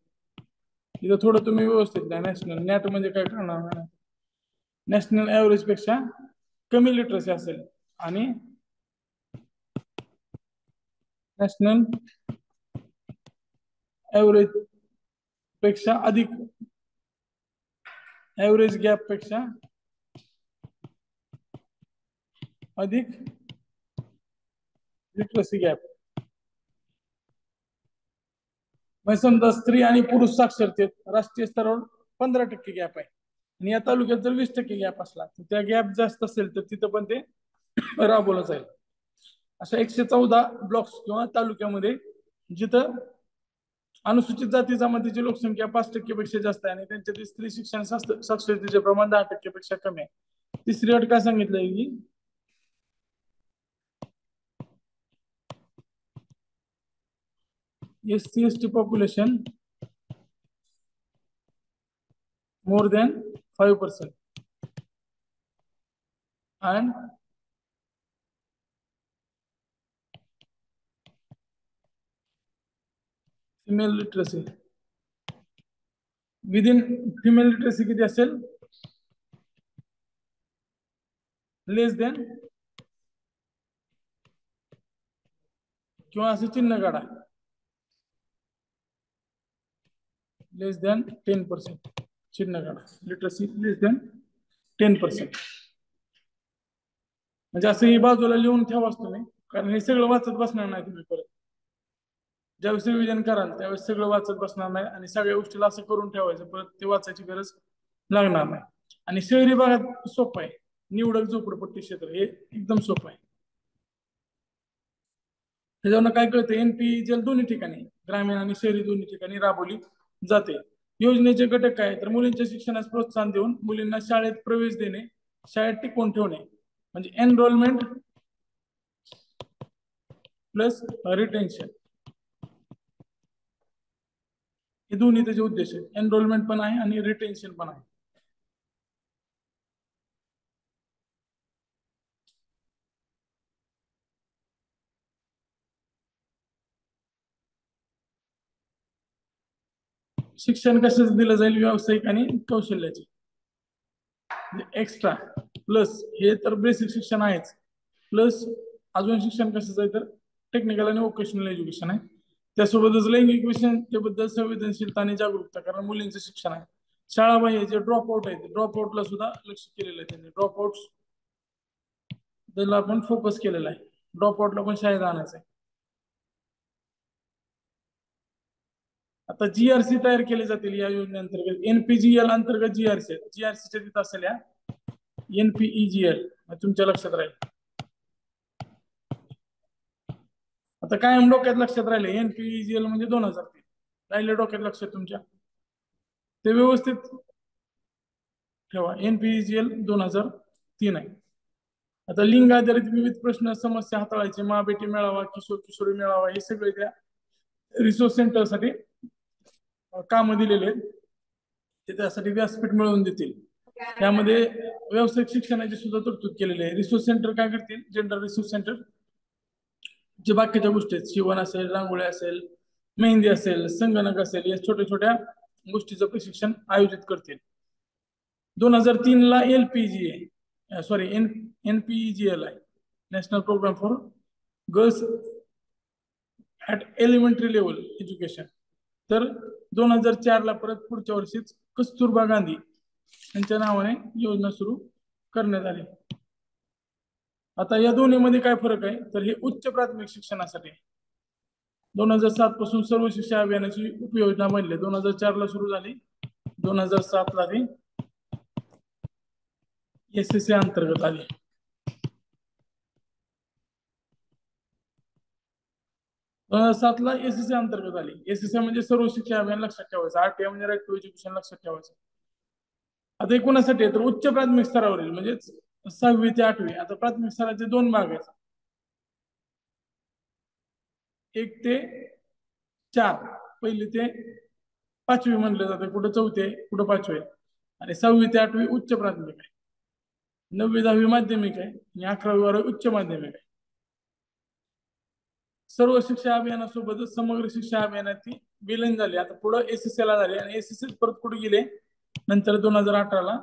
इथं थोडं तुम्ही व्यवस्थित लिहा. नॅशनल नॅट म्हणजे काय करणार नाही. नॅशनल ऍव्हरेज पेक्षा कमी लिटरसी असेल आणि नॅशनल ऍव्हरेज पेक्षा अधिक, ऍव्हरेज गॅप पेक्षा अधिक लिटरसी गॅप. समजा स्त्री आणि पुरुष साक्षरतेत राष्ट्रीय स्तरावर 15% गॅप आहे आणि या तालुक्यात जर 20% गॅप असला तर त्या गॅप जास्त असेल तर तिथं पण ते राबवलं जाईल. अशा 114 ब्लॉक्स किंवा तालुक्यामध्ये जिथं अनुसूचित जाती जमातीची लोकसंख्या 5% पेक्षा जास्त आहे आणि त्यांच्यातील स्त्री शिक्षण साक्षरतेचे प्रमाण 10% पेक्षा कमी आहे. तिसरी अट काय सांगितलंय की SC/ST population more than 5% and female literacy within female literacy किती असेल, लेस देन किंवा असं चिन्ह काढा, लेस देन 10%, चिन्ह काढा लिटरसी लेस देन 10%. म्हणजे असं ही बाजूला लिहून ठेवाच तुम्ही, कारण हे सगळं वाचत बसणार नाही तुम्ही परत. ज्यावेळेस रिव्हिजन कराल त्यावेळेस सगळं वाचत बसणार नाही आणि सगळ्या गोष्टीला असं करून ठेवायचं, परत ते वाचायची गरज लागणार नाही. आणि शहरी भागात सोपं आहे, निवडक झोपडपट्टी क्षेत्र हे एकदम सोपं आहे. त्याच्यावर काय कळतं, NPEGL दोन्ही ठिकाणी ग्रामीण आणि शहरी दोन्ही ठिकाणी राबवली जाते. योजनेचे घटक काय, तर मुलींच्या शिक्षणास प्रोत्साहन देऊन मुलींना शाळेत प्रवेश देणे, शाळेत टिकवून ठेवणे, म्हणजे एनरोलमेंट प्लस रिटेन्शन, हे दोन्ही त्याचे उद्देश आहेत. एनरोलमेंट पण आहे आणि रिटेन्शन पण आहे. शिक्षण कशाच दिलं जाईल, व्यावसायिक आणि कौशल्याचे. एक्स्ट्रा प्लस हे तर बेसिक शिक्षण आहेच, प्लस अजून शिक्षण कशाचं आहे तर टेक्निकल आणि वोकेशनल एज्युकेशन आहे. त्यासोबतच लैंगिक विषयांबद्दल संवेदनशीलता आणि जागरूकता, कारण मुलींचं शिक्षण आहे. शाळाबाह्य जे ड्रॉप आउट आहे ड्रॉप आउटला सुद्धा लक्ष केलेलं आहे त्यांनी. ड्रॉप आउट त्याला आपण फोकस केलेला आहे, ड्रॉप आउटला पण शाळेत आणायचं आहे. आता GRC तयार केले जातील या योजनेअंतर्गत. NPGL अंतर्गत GRC, GRCच्या तिथं असेल या NPEGL तुमच्या लक्षात राहील. आता कायम डोक्यात लक्षात राहिले, NPEGL म्हणजे 2003 राहिले डोक्यात लक्षात तुमच्या, ते व्यवस्थित ठेवा. NPEGL 2003 आहे. आता लिंग आधारित विविध प्रश्न समस्या हाताळायचे, मा बेटी मेळावा, किशोर किशोरी मेळावा, हे सगळे त्या रिसोर्स सेंटर साठी काम दिलेले आहेत. ते त्यासाठी व्यासपीठ मिळवून देतील. त्यामध्ये व्यावसायिक शिक्षणाची सुद्धा तरतूद केलेली आहे. रिसोर्स सेंटर काय करतील, जेंडर रिसोर्स सेंटर जे बाकीच्या गोष्टी आहेत, शिवण असेल, रांगोळी असेल, मेहंदी असेल, संगणक असेल, या छोट्या छोट्या गोष्टीचं प्रशिक्षण आयोजित करतील. 2003 ला NPEGL आहे, national programme for girls at elementary level education. तर 2004 ला परत पुढच्या वर्षीच कस्तुरबा गांधी यांच्या नावाने योजना सुरू करण्यात आली. आता या दोन्हीमध्ये काय फरक आहे, तर हे उच्च प्राथमिक शिक्षणासाठी 2007 पासून सर्व शिक्षा अभियानाची उपयोजना बनली. 2004 ला सुरू झाली, 2007 ला ती SSA अंतर्गत आली. ला SSA अंतर्गत आली. SSA म्हणजे सर्व शिक्षा अभियान लक्षात ठेवायचं. RTI म्हणजे राईट टू एज्युकेशन लक्षात ठेवायचं. आता हे कोणासाठी आहे, तर उच्च प्राथमिक स्तरावरील म्हणजे 6वी ते 8वी. आता प्राथमिक स्तराचे दोन भाग आहेत, 1 ते 4, पहिली ते 5वी म्हणलं जातं, कुठं 4थी आहे, कुठं 5वी आहे. आणि 6वी ते 8वी उच्च प्राथमिक आहे, 9वी 10वी माध्यमिक आहे आणि 11वी 12वी उच्च माध्यमिक आहे. सर्व शिक्षा अभियानासोबतच समग्र शिक्षा अभियानाची विलीन झाली. आता पुढे SSA ला झाली आणि SSA परत कुठे गेले, नंतर 2018 ला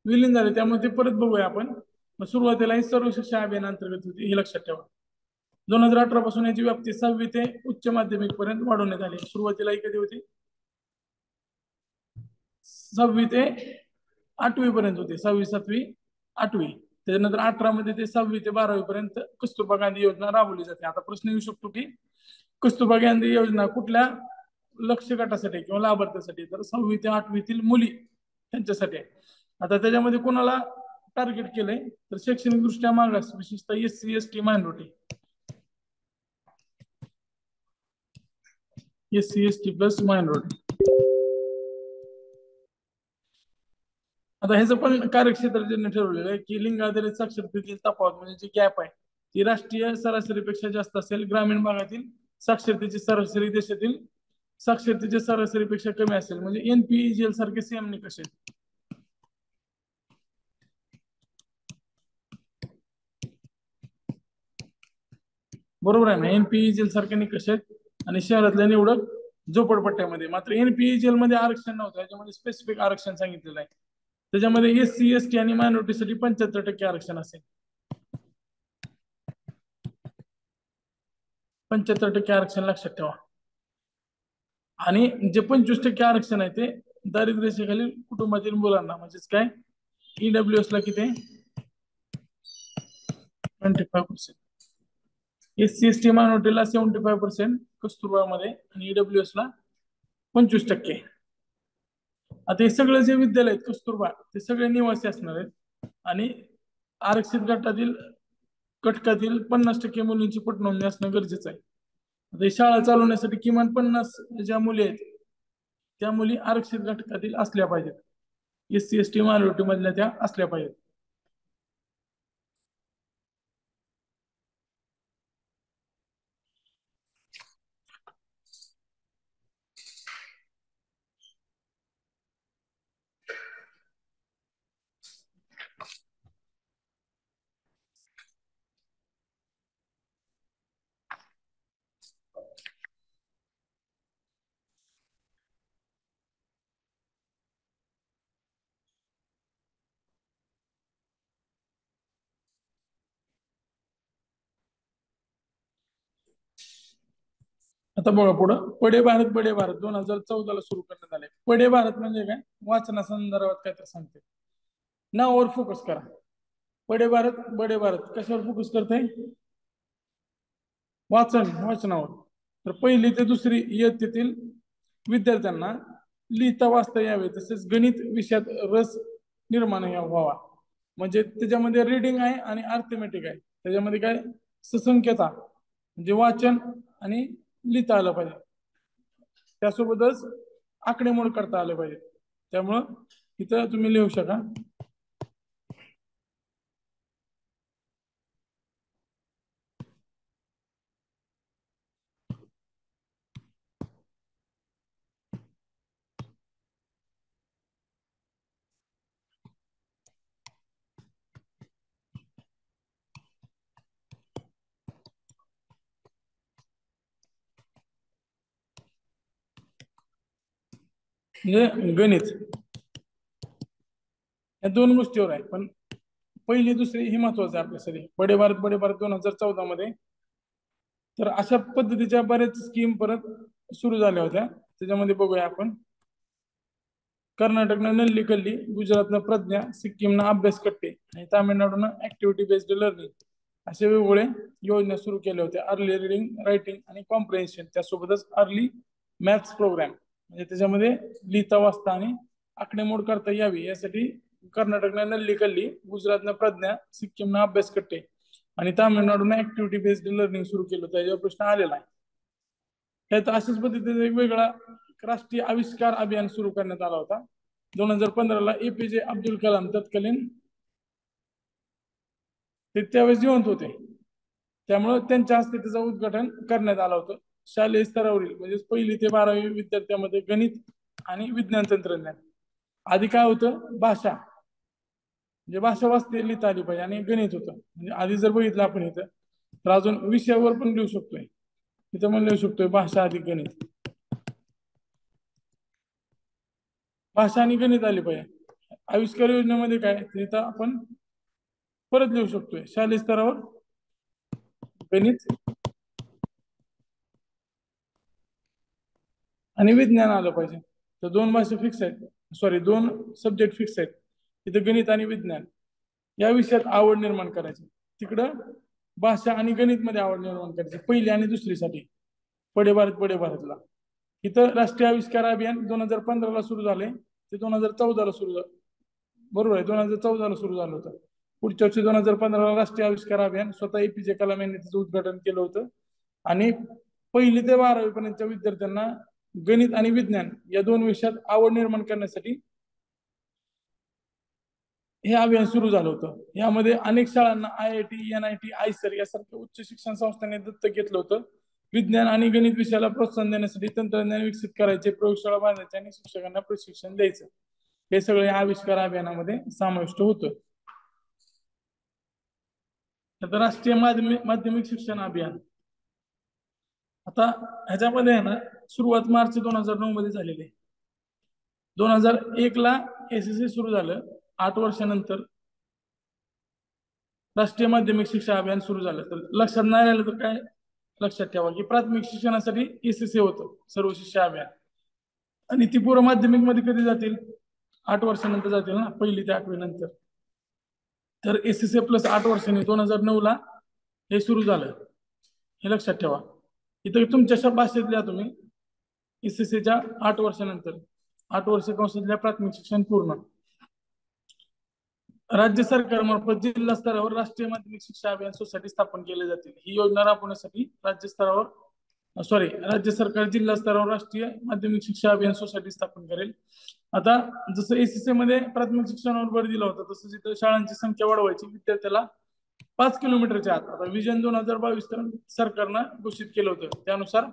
विलीन झाले. त्यामुळे ते परत बघूया आपण. सुरुवातीला ही सर्व शिक्षा अभियान अंतर्गत होती, हे लक्षात ठेवा. 2018 पासून याची व्याप्ती 6वी ते उच्च माध्यमिक पर्यंत वाढवण्यात आली. सुरुवातीला ही कधी होती, 6वी ते 8वी पर्यंत होती, 6वी 7वी 8वी. त्याच्यानंतर 18 मध्ये ते 6वी ते 12वी पर्यंत कस्तुरबा गांधी योजना राबवली जाते. आता प्रश्न येऊ शकतो की कस्तुरबा गांधी योजना कुठल्या लक्ष्य गटासाठी किंवा लाभार्थ्यासाठी, तर 6वी ते 8वीतील मुली त्यांच्यासाठी आहे. आता त्याच्यामध्ये कोणाला टार्गेट केलंय, तर शैक्षणिक दृष्ट्या मागास, विशेषतः SC ST minority, SC ST plus minority. आता ह्याचं पण कार्यक्षेत्र ज्यांनी ठरवलेलं आहे की लिंग आधारित साक्षरतेतील तफावत म्हणजे जी गॅप आहे ती राष्ट्रीय सरासरीपेक्षा जास्त असेल. ग्रामीण भागातील साक्षरतेची सरासरी देशातील साक्षरतेच्या सरासरीपेक्षा कमी असेल. म्हणजे NPEGL सारखे सेम निकष आहेत. बरोबर आहे ना, NPEGL सारखे निकष आहेत. आणि शहरातल्या निवडक झोपडपट्ट्यामध्ये मात्र NPEGL मध्ये आरक्षण नव्हतं, याच्यामध्ये स्पेसिफिक आरक्षण सांगितलेलं आहे. त्याच्यामध्ये SC ST आणि मायनॉरिटीसाठी 75% आरक्षण असेल. 75% आरक्षण लक्षात ठेवा. आणि जे 25% आरक्षण आहे ते दारिद्र्य कुटुंबातील मुलांना, म्हणजेच काय EWS ला किती 25%, SC ST मायनॉरिटीला 75%, कस्तुरबा मध्ये आणि EWS ला 25%. आता हे सगळं जे विद्यालय आहेत कस्तुरबा, ते सगळे निवासी असणार आहेत. आणि आरक्षित घटकातील 50% मुलींची पोटनोंदणी असणं गरजेचं आहे. आता शाळा चालवण्यासाठी किमान 50 ज्या मुली आहेत त्या मुली आरक्षित घटकातील असल्या पाहिजेत. SC ST मायनॉरिटी मधल्या त्या असल्या पाहिजेत. आता बघा पुढं, पडे भारत बडे भारत 2014 ला सुरू करण्यात आले. पडे भारत म्हणजे काय, वाचना संदर्भात काय तर सांगते. नावावर फोकस करा. पडे भारत बडे भारत कशावर फोकस करते, वाचनावर. तर पहिली ते दुसरी इयत्तेतील विद्यार्थ्यांना लिहिता वाचता यावे, तसेच गणित विषयात रस निर्माण व्हावा. म्हणजे त्याच्यामध्ये रीडिंग आहे आणि अर्थमॅटिक आहे. त्याच्यामध्ये काय ससंख्यता म्हणजे वाचन आणि लिहिता आलं पाहिजे, त्यासोबतच आकडेमोड करता आले पाहिजे. त्यामुळं इथं तुम्ही लिहू शका म्हणजे गणित, या दोन गोष्टीवर आहे. पण पहिली दुसरी हे महत्वाचं आहे आपल्यासाठी. बडे भारत 2014 मध्ये तर अशा पद्धतीच्या बऱ्याच स्कीम परत सुरू झाल्या होत्या. त्याच्यामध्ये बघूया आपण. कर्नाटकनं नल्ली कल्ली, गुजरातनं प्रज्ञा, सिक्कीमनं अभ्यास कट्टे आणि तामिळनाडूनं ऍक्टिव्हिटी बेस्ड लर्निंग असे वेगवेगळे योजना सुरू केल्या होत्या. अर्ली रिडिंग, रायटिंग आणि कॉम्प्रिहेन्शन, त्यासोबतच अर्ली मॅथ्स प्रोग्राम, म्हणजे त्याच्यामध्ये लिहिता वाचता आणि आकडेमोड करता यावी यासाठी कर्नाटकनं नल्ली कल्ली, गुजरातनं प्रज्ञा, सिक्कीमनं अभ्यास कट्टे आणि तामिळनाडूनं ऍक्टिव्हिटी बेस्ड लर्निंग सुरू केलं होतं. याच्यावर प्रश्न आलेला आहे. त्यात अशाच पद्धतीने एक वेगळा राष्ट्रीय आविष्कार अभियान सुरू करण्यात आला होता. 2015ला एपीजे अब्दुल कलाम तत्कालीन ते त्यावेळेस जिवंत होते, त्यामुळे त्यांच्या हस्ते त्याचं उद्घाटन करण्यात आलं होतं. शालेय स्तरावरील म्हणजे 1ली ते 12वी विद्यार्थ्यांमध्ये गणित आणि विज्ञान तंत्रज्ञान. आधी काय होतं, भाषा, म्हणजे भाषा वाचता लिहिता आली पाहिजे, आणि गणित होतं. म्हणजे आधी जर बघितलं आपण इथं, तर अजून विषयावर पण लिहू शकतोय. इथं पण लिहू शकतोय भाषा अधिक गणित. भाषा आणि गणित आली पाहिजे. आविष्कार योजनेमध्ये काय तिथं आपण परत लिहू शकतोय शालेय स्तरावर गणित आणि विज्ञान आलं पाहिजे. तर दोन भाषा फिक्स आहेत, सॉरी दोन सब्जेक्ट फिक्स आहेत इथे, गणित आणि विज्ञान. या विषयात आवड निर्माण करायची. तिकडं भाषा आणि गणित मध्ये आवड निर्माण करायची, पहिली आणि दुसरीसाठी. बडे भारतला इथं राष्ट्रीय आविष्कार अभियान 2015ला सुरू झाले, ते 2014ला सुरू झालं. बरोबर आहे, 2014ला सुरू झालं होतं. पुढच्या वर्षी 2015ला राष्ट्रीय आविष्कार अभियान स्वतः एपीजे कलाम यांनी त्याचं उद्घाटन केलं होतं. आणि 1ली ते 12वी पर्यंतच्या विद्यार्थ्यांना गणित आणि विज्ञान या दोन विषयात आवड निर्माण करण्यासाठी हे अभियान सुरू झालं होतं. यामध्ये अनेक शाळांना IIT, NIT, आयसर यासारख्या उच्च शिक्षण संस्थांनी दत्तक घेतलं होतं. विज्ञान आणि गणित विषयाला प्रोत्साहन देण्यासाठी तंत्रज्ञान विकसित करायचे, प्रयोगशाळा बांधायचे आणि शिक्षकांना प्रशिक्षण द्यायचं. हे सगळे आविष्कार अभियानामध्ये समाविष्ट होतं. आता राष्ट्रीय माध्यमिक शिक्षण अभियान, आता ह्याच्यामध्ये आहे ना, सुरुवात मार्च 2009 मध्ये झालेली आहे. 2001ला SSC सुरू झालं. 8 वर्षानंतर राष्ट्रीय माध्यमिक शिक्षा अभियान सुरू झालं. तर लक्षात नाही राहिलं तर काय लक्षात ठेवा की प्राथमिक शिक्षणासाठी SSC होतं, सर्व शिक्षा अभियान. आणि ती पूर्व माध्यमिक मध्ये कधी जातील, 8 वर्षानंतर जातील ना, 1ली ते 8वी नंतर. तर SSC प्लस 8 वर्षांनी 2009ला हे सुरू झालं, हे लक्षात ठेवा. इथं तुमच्या भाषेत लिहा तुम्ही, SSCच्या 8 वर्षानंतर, 8 वर्ष कंसातल्या प्राथमिक शिक्षण पूर्ण. राज्य सरकारमार्फत जिल्हा स्तरावर राष्ट्रीय माध्यमिक शिक्षा अभियान सोसायटी स्थापन केली जातील. ही योजना राबवण्यासाठी राज्य स्तरावर, सॉरी, राज्य सरकार जिल्हा स्तरावर राष्ट्रीय माध्यमिक शिक्षा अभियान सोसायटी स्थापन करेल. आता जसं SSC मध्ये प्राथमिक शिक्षणावर भर दिला होता, तसंच इथं शाळांची संख्या वाढवायची. विद्यार्थ्याला 5 किलोमीटरच्या आत, आता विजन 2022 सरकारनं घोषित केलं होतं, त्यानुसार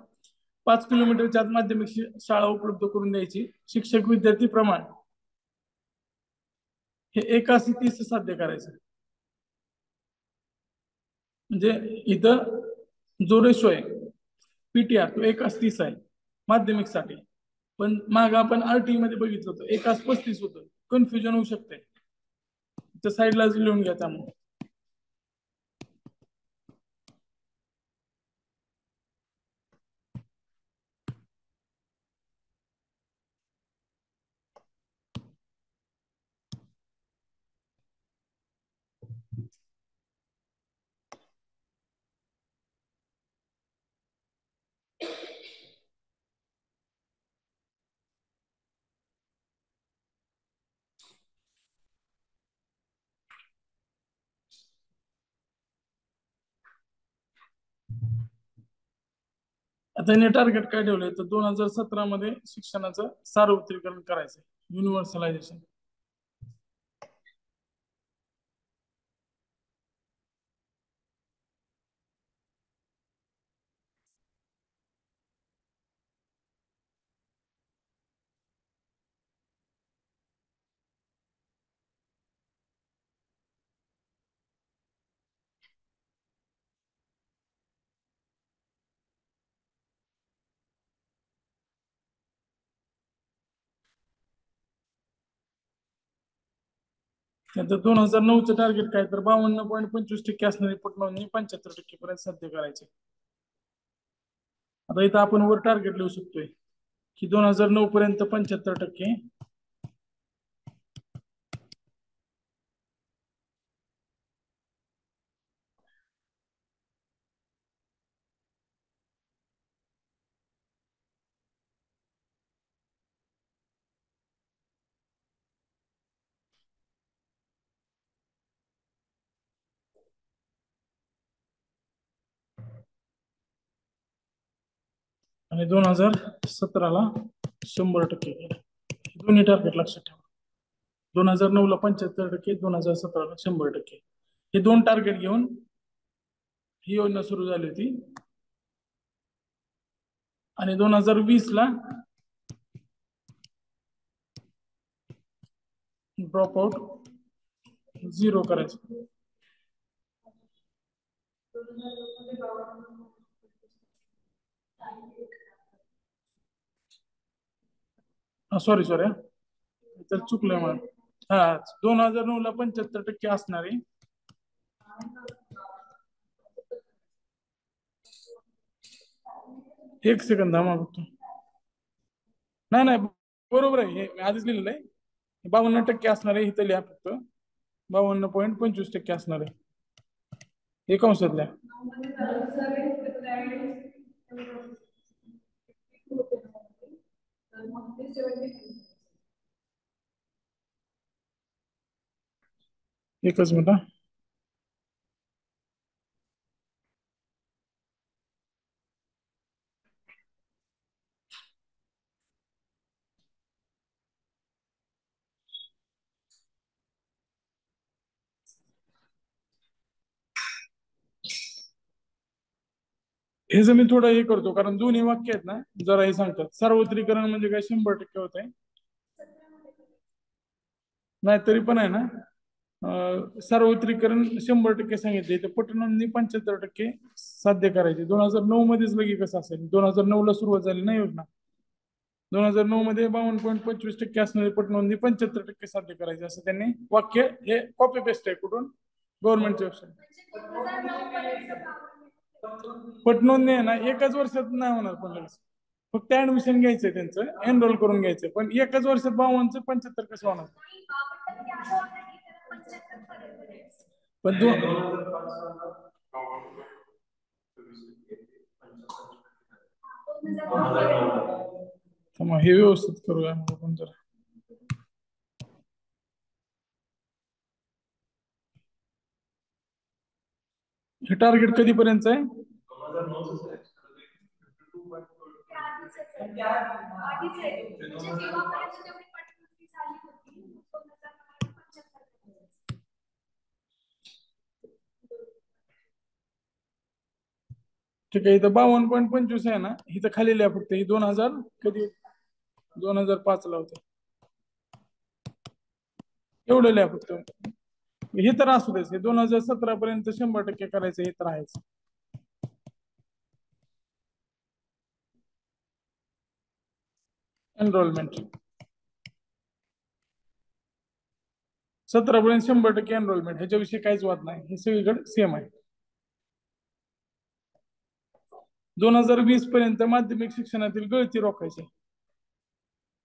5 किलोमीटरच्या आत माध्यमिक शाळा उपलब्ध करून द्यायची. शिक्षक विद्यार्थी प्रमाण हे 1:30 साध्य करायचं. म्हणजे इथं जो रेशो आहे PTR तो 1:30 आहे माध्यमिकसाठी. पण माग आपण RT मध्ये बघितलं होतं 1:35 होतं. कन्फ्युजन होऊ शकते, त्या साईडला लिहून घ्या. त्यामुळे आता याने टार्गेट काय ठेवलंय, तर 2017 मध्ये शिक्षणाचं सार्वत्रिकरण करायचं, युनिव्हर्सलायझेशन. त्यानंतर 2009चं टार्गेट काय तर 52.25% असणारी पटनोंदणी 75% पर्यंत साध्य करायचे. आता इथं आपण वर टार्गेट लिहू शकतोय की 2009 पर्यंत 75%, आणि 2017ला 100% केलं. दोन्ही टार्गेट लक्षात ठेवा. 2009ला 75%, 2017ला 100%. हे दोन टार्गेट घेऊन ही योजना सुरू झाली होती. आणि 2020ला ड्रॉप आउट 0 करायचं. सॉरी तर चुकलंय मला. हा 2009ला 75% असणारे. एक सेकंद थांबा बघतो. नाही बरोबर आहे, हे आधीच लिहिलेलं आहे. 52% असणार आहे, इथं लिहा फक्त 52.25% असणार आहे. हे कंसातल्या एकच मिनिट. हे जर मी थोडं हे करतो, कारण दोन्ही वाक्य आहेत ना जरा हे सांगतात. सार्वत्रिकरण म्हणजे काय 100% होत आहे. नाही तरी पण आहे ना, सार्वत्रिकरण 100% सांगितले तर पटनोंदणी 75% साध्य करायची. 2009 मध्येच लगे कसं असेल? 2009ला सुरुवात झाली ना योजना. 2009 मध्ये 52.25% असणारी पटनोंदणी 75% साध्य करायची, असं त्यांनी वाक्य हे कॉपी पेस्ट आहे कुठून? गव्हर्नमेंटच्या वेबसाईट. पटनोंदणी आहे ना एकाच वर्षात नाही होणार पण लगेच. फक्त ऍडमिशन घ्यायचंय, त्यांचं एनरोल करून घ्यायचं. पण एकाच वर्षात 52चं 75 कसं होणार? पण हे व्यवस्थित करूया आपण जरा. हे टार्गेट कधीपर्यंत आहे? ठीक आहे. इथं 52.25 आहे ना, इथं खाली लिहा फक्त. ही 2000 कधी? 2005 ला होते. एवढं लिहा फक्त. हे तर असू द्याच. हे 2017 पर्यंत 100% करायचं, हे तर आहेच. एनरोलमेंट 17 पर्यंत 100% एनरोलमेंट, ह्याच्याविषयी काहीच वाद नाही. हे सगळीकडे सेम आहे. 2020 पर्यंत माध्यमिक शिक्षणातील गळती रोखायची.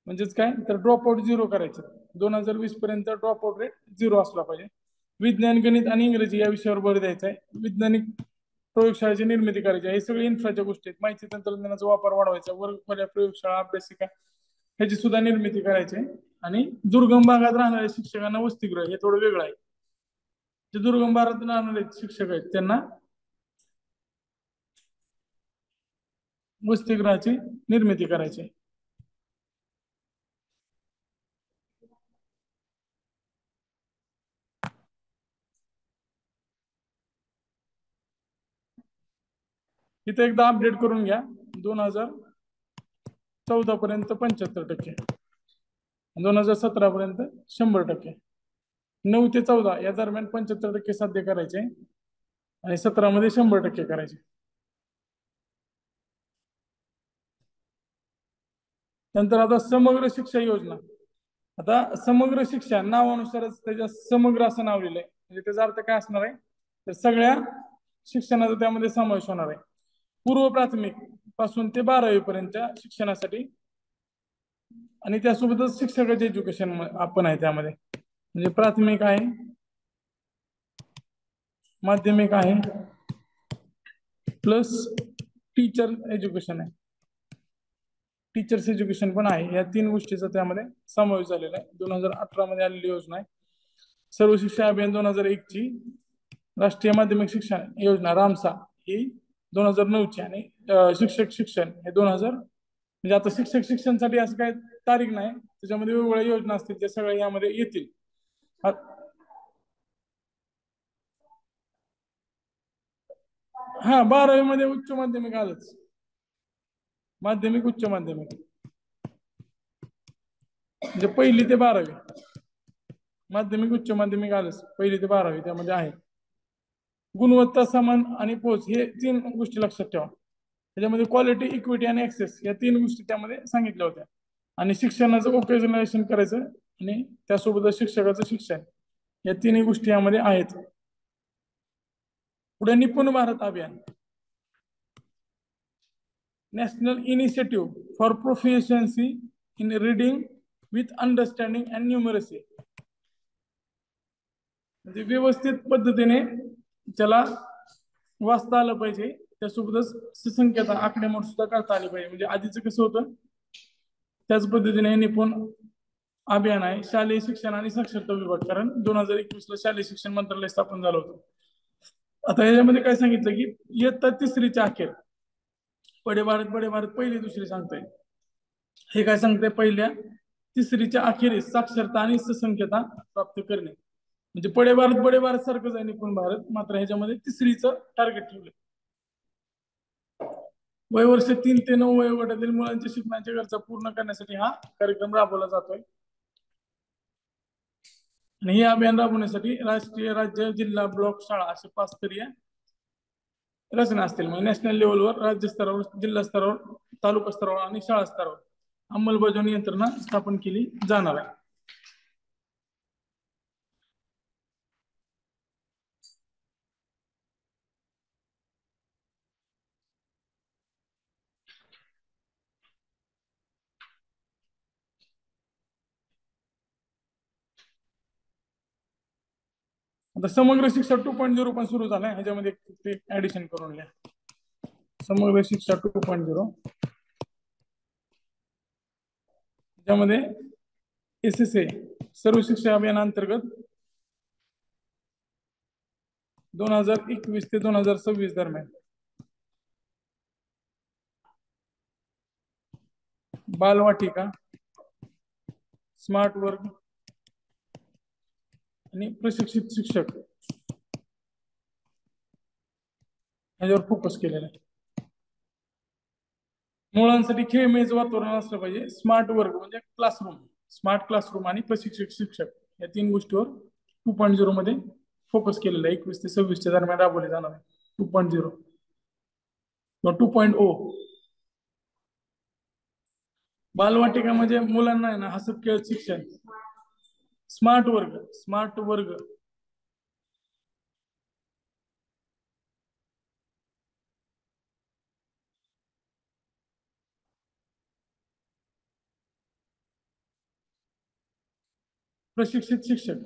म्हणजेच काय तर ड्रॉप आउट 0 करायचं. 2020 पर्यंत ड्रॉप आउट रेट 0 असला पाहिजे. विज्ञान, गणित आणि इंग्रजी या विषयावर भर द्यायचा आहे. वैज्ञानिक प्रयोगशाळेची निर्मिती करायची. हे सगळे इन्फ्राच्या गोष्टी आहेत. माहिती तंत्रज्ञानाचा वापर वाढवायचा. वर्गखोल्या, प्रयोगशाळा, अभ्यासिका ह्याची सुद्धा निर्मिती करायची. आणि दुर्गम भागात राहणाऱ्या शिक्षकांना वसतिगृह, हे थोडं वेगळं आहे. जे दुर्गम भागात राहणारे शिक्षक आहेत त्यांना वसतिगृहाची निर्मिती करायची. इथे एकदा अपडेट करून घ्या. 2014 पर्यंत 75%, 2017 पर्यंत 100%. 9 ते 14 या दरम्यान 75% साध्य करायचे आणि 17 मध्ये 100% करायचे. नंतर आता समग्र शिक्षा योजना. आता समग्र शिक्षा नावानुसारच त्याच्या समग्र असं नाव लिहिलंय, म्हणजे त्याचा अर्थ काय असणार आहे, तर सगळ्या शिक्षणाचा त्यामध्ये समावेश होणार आहे. पूर्व प्राथमिक पासून ते 12वी पर्यंतच्या शिक्षणासाठी, आणि त्यासोबतच शिक्षकाचे एज्युकेशन आपण आहे त्यामध्ये. म्हणजे प्राथमिक आहे, माध्यमिक आहे, प्लस टीचर एज्युकेशन आहे, टीचर्स एज्युकेशन पण आहे. या 3 गोष्टीचा त्यामध्ये समावेश झालेला आहे. 2018 मध्ये आलेली योजना आहे. सर्व शिक्षा अभियान 2001 ची, राष्ट्रीय माध्यमिक शिक्षण योजना रामसा ही 2009 ची, आणि शिक्षक शिक्षण हे 2000, म्हणजे आता शिक्षक शिक्षणसाठी असं काही तारीख नाही, त्याच्यामध्ये वेगवेगळ्या योजना असतील, त्या सगळ्या यामध्ये येतील. हा 12वी मध्ये उच्च माध्यमिक आलंच, माध्यमिक उच्च माध्यमिक, म्हणजे 1ली ते 12वी, माध्यमिक उच्च माध्यमिक आलंच, 1ली ते 12वी त्यामध्ये आहे. गुणवत्ता, समान आणि पोच हे 3 गोष्टी लक्षात ठेवा. त्याच्यामध्ये क्वालिटी, इक्विटी आणि ऍक्सेस या 3 गोष्टी त्यामध्ये सांगितल्या होत्या. आणि शिक्षणाचं ओकेजनलायझेशन करायचं, आणि त्यासोबत शिक्षकाचं शिक्षण, या 3 गोष्टी यामध्ये आहेत. पुढे निपुण भारत अभियान, national initiative for proficiency in reading with understanding and numeracy, म्हणजे व्यवस्थित पद्धतीने त्याला वाचता आलं पाहिजे, त्यासोबतच सुसंख्यता आकडेमोड सुद्धा करता आली पाहिजे. म्हणजे आधीचं कसं होतं, त्याच पद्धतीने निपुण अभियान आहे. शालेय शिक्षण आणि साक्षरता विभाग, कारण 2021 ला शालेय शिक्षण मंत्रालय स्थापन झालं होतं. आता याच्यामध्ये काय सांगितलं की इयत्ता 3रीच्या अखेर बडे भारत 1ली 2री सांगताय, हे काय सांगते, 1ल्या 3रीच्या अखेरीस साक्षरता आणि सुसंख्यता प्राप्त करणे. म्हणजे बडे भारत सारखंच आहे निपुण भारत, मात्र ह्याच्यामध्ये 3रीचं टार्गेट ठेवलं. वयवर्ष 3 ते 9 वयोगटातील मुलांच्या शिक्षणाच्या गरजा पूर्ण करण्यासाठी हा कार्यक्रम राबवला जातोय. आणि हे अभियान राबवण्यासाठी राष्ट्रीय, राज्य, जिल्हा, ब्लॉक, शाळा असे 5 स्तरीय रचना असतील. म्हणजे नॅशनल लेवलवर, राज्य स्तरावर, जिल्हा स्तरावर, तालुका स्तरावर आणि शाळा स्तरावर अंमलबजावणी यंत्रणा स्थापन केली जाणार आहे. आता समग्र शिक्षा 2.0 पण सुरू झालाय, ह्याच्यामध्ये ते ऍडिशन करून घ्या. समग्र शिक्षा 2.0, त्यामध्ये SSA सर्व शिक्षा अभियान अंतर्गत 2021 ते 2026 दरम्यान बालवाटिका, स्मार्ट वर्क आणि प्रशिक्षित शिक्षक याच्यावर फोकस केलेला आहे. मुलांसाठी खेळमेज वातावरण असलं पाहिजे. स्मार्ट वर्क म्हणजे क्लासरूम, स्मार्ट क्लासरूम आणि प्रशिक्षक शिक्षक या 3 गोष्टीवर 2.0 मध्ये फोकस केलेला आहे. 21 ते 26 दरम्यान राबवले जाणार आहे 2.0 किंवा 2.0. बालवाटिका म्हणजे मुलांना आहे ना हसत खेळत शिक्षण. स्मार्ट वर्ग, स्मार्ट वर्ग प्रशिक्षित शिक्षक,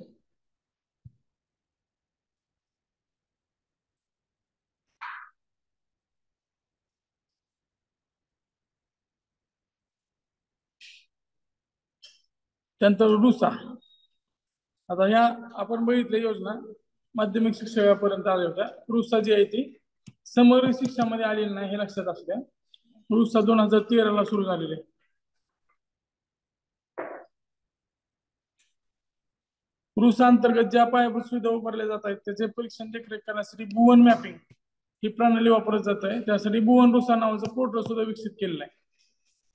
त्यानंतर रुसा. आता ह्या आपण बघितल्या योजना माध्यमिक शिक्षकापर्यंत आल्या होत्या. रुसा जी आहे ती समग्र शिक्षणामध्ये आलेली नाही, हे लक्षात असू द्या. रुसा 2013 ला सुरू झालेली आहे. रुसा अंतर्गत ज्या पायाभूत सुविधा उभारल्या जात आहेत त्याचे परीक्षण देखरेख करण्यासाठी भुवन मॅपिंग ही प्रणाली वापरत जात आहे. त्यासाठी भुवन रुसा नावाचं पोर्टल सुद्धा विकसित केलेलं आहे.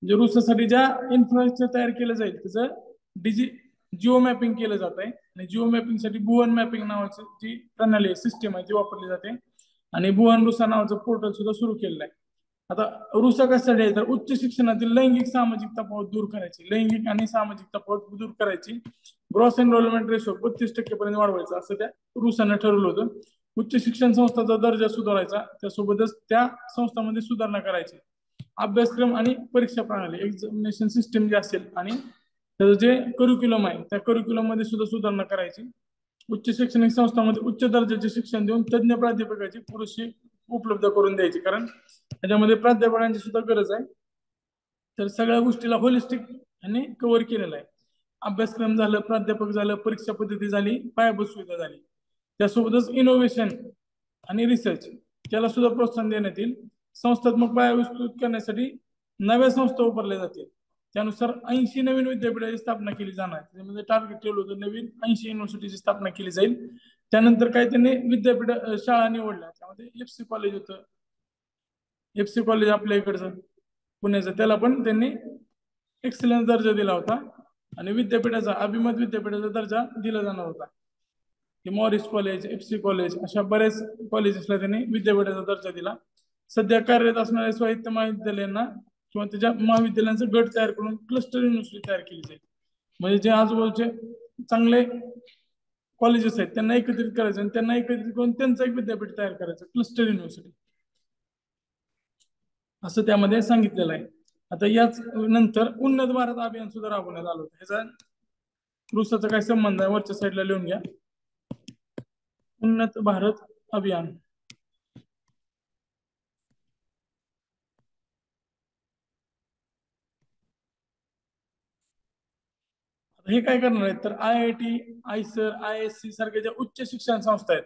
म्हणजे रुसासाठी ज्या इन्फ्रास्ट्रक्चर तयार केलं जाईल त्याचं जिओ मॅपिंग केलं जात आहे. आणि जिओ मॅपिंग साठी भुवन मॅपिंग नावाची जी प्रणाली आहे, सिस्टीम आहे ती वापरली जाते. आणि भुवन रुसा नावाचं पोर्टल सुद्धा सुरू केलेलं आहे. आता रुसा कशासाठी आहे तर उच्च शिक्षणातील लैंगिक सामाजिक तफावत दूर करायची, लैंगिक आणि सामाजिक तफावत दूर करायची, ग्रॉस एनरोलमेंट रेशो 32% पर्यंत वाढवायचा असं त्या रुसाने ठरवलं होतं. उच्च शिक्षण संस्थांचा दर्जा सुधारायचा, त्यासोबतच त्या संस्थांमध्ये सुधारणा करायची. अभ्यासक्रम आणि परीक्षा प्रणाली एक्झामिनेशन सिस्टीम जे असेल आणि त्याचं जे करिक्युलम आहे त्या करिक्युलम मध्ये सुद्धा सुधारणा करायची. उच्च शैक्षणिक संस्थांमध्ये उच्च दर्जाचे शिक्षण देऊन तज्ञ प्राध्यापकाची पुरेशी उपलब्ध करून द्यायची, कारण त्याच्यामध्ये प्राध्यापकांची सुद्धा गरज आहे. तर सगळ्या गोष्टीला होलिस्टिक आणि कव्हर केलेलं आहे. अभ्यासक्रम झालं, प्राध्यापक झालं, परीक्षा पद्धती झाली, पायाभूत सुविधा झाली. त्यासोबतच इनोव्हेशन आणि रिसर्च त्याला सुद्धा प्रोत्साहन देण्यात येईल. संस्थात्मक पाया विस्तृत करण्यासाठी नव्या संस्था उभारल्या जातील. त्यानुसार 80 नवीन विद्यापीठाची स्थापना केली जाणार. त्यामध्ये टार्गेट ठेवलं होतं नवीन 80 युनिव्हर्सिटीची स्थापना केली जाईल. त्यानंतर काय त्यांनी विद्यापीठ शाळा निवडल्या, त्यामध्ये एफसी कॉलेज होतं, एफसी कॉलेज आपल्या इकडचं पुण्याचं, त्याला पण त्यांनी एक्सलन्स दर्जा दिला होता आणि विद्यापीठाचा अभिमत विद्यापीठाचा दर्जा दिला जाणार होता. मॉरिस कॉलेज, एफसी कॉलेज अशा बऱ्याच कॉलेजेसला त्यांनी विद्यापीठाचा दर्जा दिला. सध्या कार्यरत असणाऱ्या स्वायत्त महाविद्यालयांना किंवा त्याच्या महाविद्यालयांचा गट तयार करून क्लस्टर युनिव्हर्सिटी तयार केली जाईल. म्हणजे जे आजूबाजूचे चांगले कॉलेजेस आहेत त्यांना एकत्रित करायचं आणि त्यांना एकत्रित करून त्यांचं एक विद्यापीठ तयार करायचं, क्लस्टर युनिव्हर्सिटी असं त्यामध्ये सांगितलेलं आहे. आता याच नंतर उन्नत भारत अभियान सुद्धा राबवण्यात आलं होतं. ह्याचा रुसाचा काय संबंध आहे वरच्या साईडला लिहून घ्या. उन्नत भारत अभियान हे काय करणार आहेत तर IIT, आयसर, ISC सारख्या ज्या उच्च शिक्षण संस्था आहेत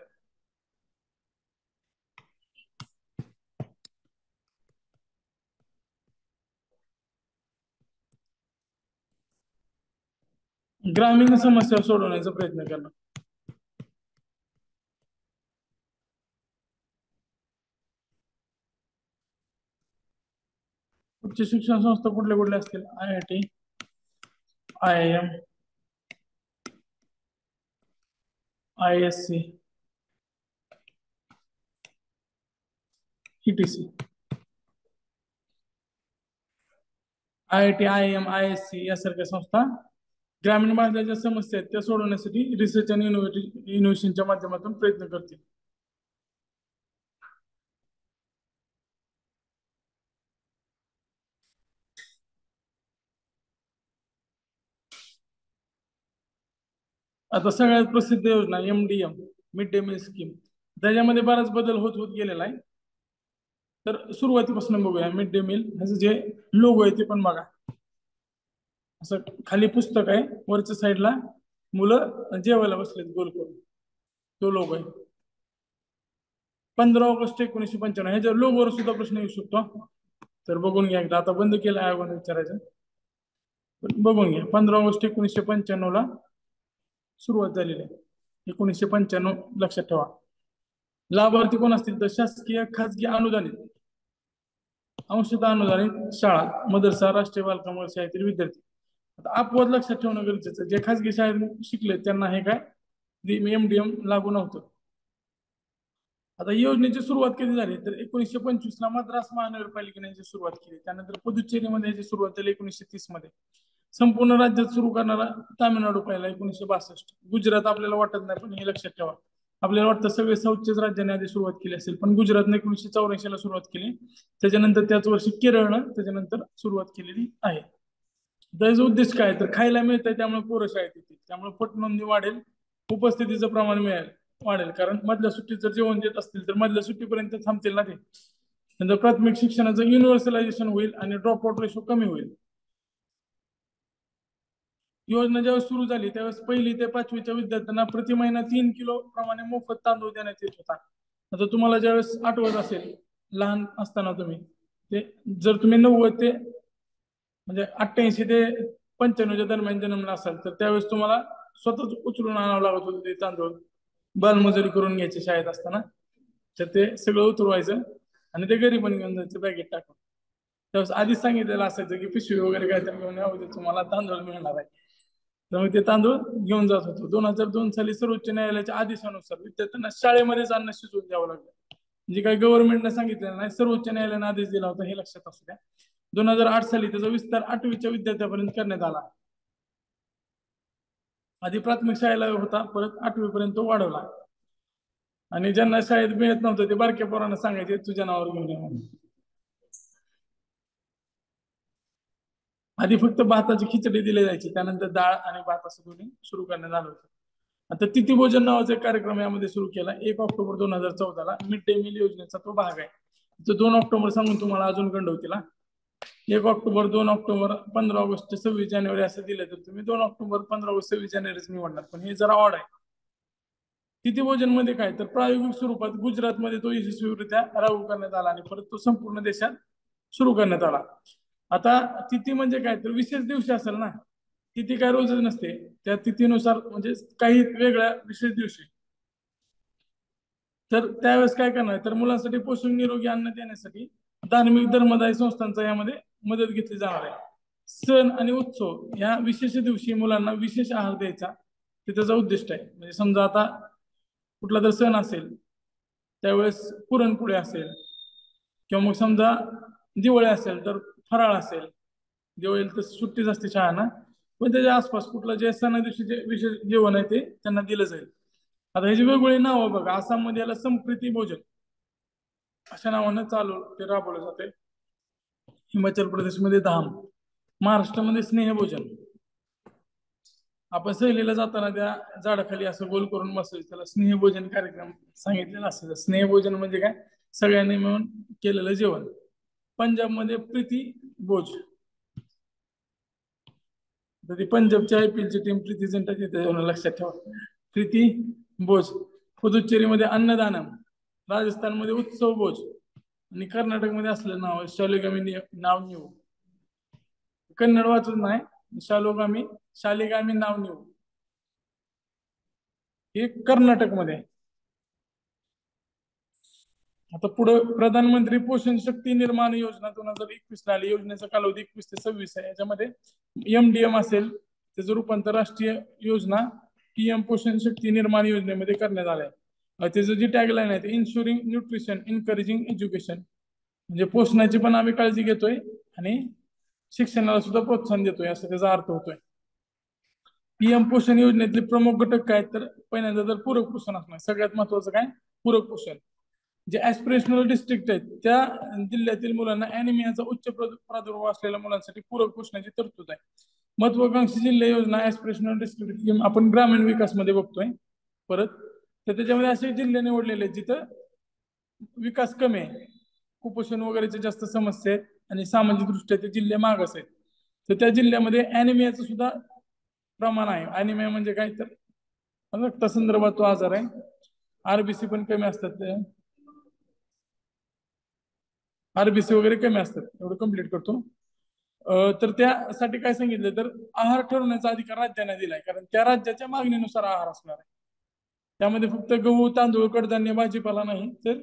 ग्रामीण समस्या सोडवण्याचा प्रयत्न करणं. उच्च शिक्षण संस्था कुठल्या कुठल्या असतील? IIT, IIM, ISC, ETC. IIT, IIM, ISC यासारख्या संस्था ग्रामीण भागाच्या समस्या आहेत त्या सोडवण्यासाठी रिसर्च आणि इनोव्हेशनच्या माध्यमातून प्रयत्न करतील. आता सगळ्यात प्रसिद्ध योजना MDM, mid day meal scheme, त्याच्यामध्ये बराच बदल होत होत गेलेला आहे. तर सुरुवातीपासून बघूया. मिड डे मील ह्याचं जे लोगो आहे ते पण बघा. असं खाली पुस्तक आहे, वरच्या साईडला मुलं जेवायला बसलेत गोल करून, तो लोगो आहे. 15 ऑगस्ट 1995 ह्याच्या लोगोवर सुद्धा प्रश्न येऊ शकतो. तर बघून घ्या एकदा. आता बंद केलं आयोगाने विचारायचं, बघून घ्या. 15 ऑगस्ट 1995 ला सुरुवात झालेली आहे. 1995 लक्षात ठेवा. लाभार्थी कोण असतील तर शासकीय, खाजगी, अनुदानित, अंशतः अनुदानित शाळा, मदरसा, राष्ट्रीय बालकामगार शाळेतील विद्यार्थी. आता अपवाद लक्षात ठेवणं गरजेचं. जे खाजगी शाळेत शिकले त्यांना हे काय MDM लागू नव्हतं. आता योजनेची सुरुवात कधी झाली तर 1925 ला मद्रास महानगरपालिकेने याची सुरुवात केली. त्यानंतर पुदुच्चेरीमध्ये याची सुरुवात झाली 1930 मध्ये. संपूर्ण राज्यात सुरू करणारा तामिळनाडू पहिला 1962. गुजरात आपल्याला वाटत नाही, पण हे लक्षात ठेवा. आपल्याला वाटतं सगळे साऊथच्याच राज्याने आधी सुरुवात केली असेल, पण गुजरातने 1984 ला सुरुवात केली. त्याच्यानंतर त्याच वर्षी केरळनं त्याच्यानंतर सुरुवात केलेली आहे. त्याचा उद्देश काय तर खायला मिळतंय त्यामुळे पोरं शाळेत येतील, त्यामुळे पटनोंदणी वाढेल, उपस्थितीचं प्रमाण वाढेल. कारण मधल्या सुट्टीत जर जेवण देत असतील तर मधल्या सुट्टीपर्यंत थांबतील ना ते. नंतर प्राथमिक शिक्षणाचं युनिव्हर्सलायझेशन होईल आणि ड्रॉप आउट रेशो कमी होईल. योजना ज्यावेळेस सुरू झाली त्यावेळेस 1ली ते 5वीच्या विद्यार्थ्यांना प्रति महिना 3 किलो प्रमाणे मोफत तांदूळ देण्यात येत होता. आता तुम्हाला ज्यावेळेस आठवत असेल लहान असताना तुम्ही ते, जर तुम्ही 90 ते म्हणजे 88 ते 95च्या दरम्यान जन्मला असाल तर त्यावेळेस तुम्हाला स्वतःच उचलून आणावं लागत होतं ते तांदूळ. बालमजुरी करून घ्यायची शाळेत असताना. तर ते सगळं उतरवायचं आणि ते घरी पण घेऊन जायचं बॅगेत टाकून. त्यावेळेस आधीच सांगितलेलं असायचं की पिशवी वगैरे काय तर घेऊन यावं, तुम्हाला तांदूळ मिळणार आहे. त्यामुळे ते तांदूळ घेऊन जात होतो. 2002 साली सर्वोच्च न्यायालयाच्या आदेशानुसार विद्यार्थ्यांना शाळेमध्येच अन्न शिजवून द्यावं लागलं. जे काही गव्हर्नमेंटने सांगितलेलं नाही, सर्वोच्च न्यायालयाने आदेश दिला होता, हे लक्षात असू द्या. 2008 साली त्याचा विस्तार 8वीच्या विद्यार्थ्यापर्यंत करण्यात आला. आधी प्राथमिक शाळेला होता, परत 8वी पर्यंत वाढवला. आणि ज्यांना शाळेत मिळत नव्हतं ते बारक्या पोरांना सांगायचे तुझ्या नावावर घेऊन या म्हणून. आधी फक्त भाताची खिचडी दिली जायची, त्यानंतर डाळ आणि भात असं दोन्ही सुरू करण्यात आलं होतं. आता तिथी भोजन नावाचा एक कार्यक्रम यामध्ये सुरू केला 1 ऑक्टोबर 2014ला. मिड डे मील योजनेचा तो भाग आहे. 2 ऑक्टोबर सांगून तुम्हाला अजून गंडवतीला. 1 ऑक्टोबर, 2 ऑक्टोबर, 15 ऑगस्ट, 26 जानेवारी असं दिलं तर तुम्ही 2 ऑक्टोबर, 15 ऑगस्ट, 26 जानेवारीच निवडणार, पण हे जरा ऑड आहे. तिथी भोजन मध्ये काय तर प्रायोगिक स्वरूपात गुजरातमध्ये तो यशस्वीरित्या लागू करण्यात आला आणि परत तो संपूर्ण देशात सुरू करण्यात आला. आता तिथी म्हणजे काय तर विशेष दिवशी असेल ना, तिथी काय रोजच नसते, त्या तिथीनुसार म्हणजे काही वेगळ्या विशेष दिवशी. तर त्यावेळेस काय करणार तर मुलांसाठी पोषण निरोगी अन्न देण्यासाठी धार्मिक धर्मदायी संस्थांचा यामध्ये मदत घेतली जाणार आहे. सण आणि उत्सव या विशेष दिवशी मुलांना विशेष आहार द्यायचा, ते त्याचा उद्दिष्ट आहे. म्हणजे समजा आता कुठला तर सण असेल त्यावेळेस पुरणपोळी असेल, किंवा मग समजा दिवाळी असेल तर फराळ असेल. दिवाळीला तर सुट्टीच असते शाळांना, पण त्याच्या आसपास कुठलं जे सणा दिवशी जे विशेष जेवण आहे ते त्यांना दिलं जाईल. आता ह्याची वेगवेगळी नावं बघा. आसाममध्ये याला संप्रीती भोजन अशा नावानं चालू ते राबवलं जाते. हिमाचल प्रदेशमध्ये धाम, महाराष्ट्रामध्ये स्नेहभोजन. आपण सहलीला जाताना त्या झाडाखाली असं गोल करून बसायचं, त्याला स्नेहभोजन कार्यक्रम सांगितलेला असेल. स्नेहभोजन म्हणजे काय, सगळ्यांनी मिळून केलेलं जेवण. पंजाबमध्ये प्रीती भोज, तर ती पंजाबच्या IPL ची टीम प्रीती जिंटाची, लक्षात ठेवा, प्रीती भोज. पुदुच्चेरीमध्ये अन्नदानम, राजस्थानमध्ये उत्सव भोज, आणि कर्नाटकमध्ये असलेलं नाव आहे शालिगामी नाव न्यू. कन्नड वाचून नाही, शालिगामी नाव न्यू, हे कर्नाटकमध्ये. आता पुढे प्रधानमंत्री पोषण शक्ती निर्माण योजना 2021 आली. योजनेचा कालावधी 21 ते 26 आहे. याच्यामध्ये MDM असेल त्याचं रूपांतर राष्ट्रीय योजना PM पोषण शक्ती निर्माण योजनेमध्ये करण्यात आलंय. त्याचं जी टॅगलाईन आहे ते इन्शुरिंग न्यूट्रिशन इनकरेजिंग एज्युकेशन, म्हणजे पोषणाची पण आम्ही काळजी घेतोय आणि शिक्षणाला सुद्धा प्रोत्साहन देतोय, असं त्याचा अर्थ होतोय. PM पोषण योजनेतले प्रमुख घटक काय तर पहिल्यांदा तर पूरक पोषण असणार. सगळ्यात महत्वाचं काय, पूरक पोषण. जे ऍस्पिरेशनल डिस्ट्रिक्ट आहेत त्या जिल्ह्यातील मुलांना अॅनिमियाचा उच्च प्रादुर्भाव असलेल्या मुलांसाठी पूरक पोषणाची तरतूद आहे. महत्वाकांक्षी जिल्हा योजना ऍस्पिरेशनल डिस्ट्रिक्ट आपण ग्रामीण विकास मध्ये बघतोय. परत तर त्याच्यामध्ये असे जिल्हे निवडलेले आहेत जिथं विकास कमी आहे, कुपोषण वगैरेच्या जास्त समस्या आहेत आणि सामाजिक दृष्ट्या ते जिल्हे मागास आहेत. तर त्या जिल्ह्यामध्ये अॅनिमियाचं सुद्धा प्रमाण आहे. अॅनिमिया म्हणजे काय तर रक्तासंदर्भात तो आजार आहे. RBC पण कमी असतात, RBC वगैरे कमी असतात. एवढं कंप्लीट करतो. तर त्यासाठी काय सांगितलं तर आहार ठरवण्याचा अधिकार राज्यांना दिलाय, कारण त्या राज्याच्या मागणीनुसार आहार असणार आहे. त्यामध्ये फक्त गहू, तांदूळ, कडधान्य, भाजीपाला नाही तर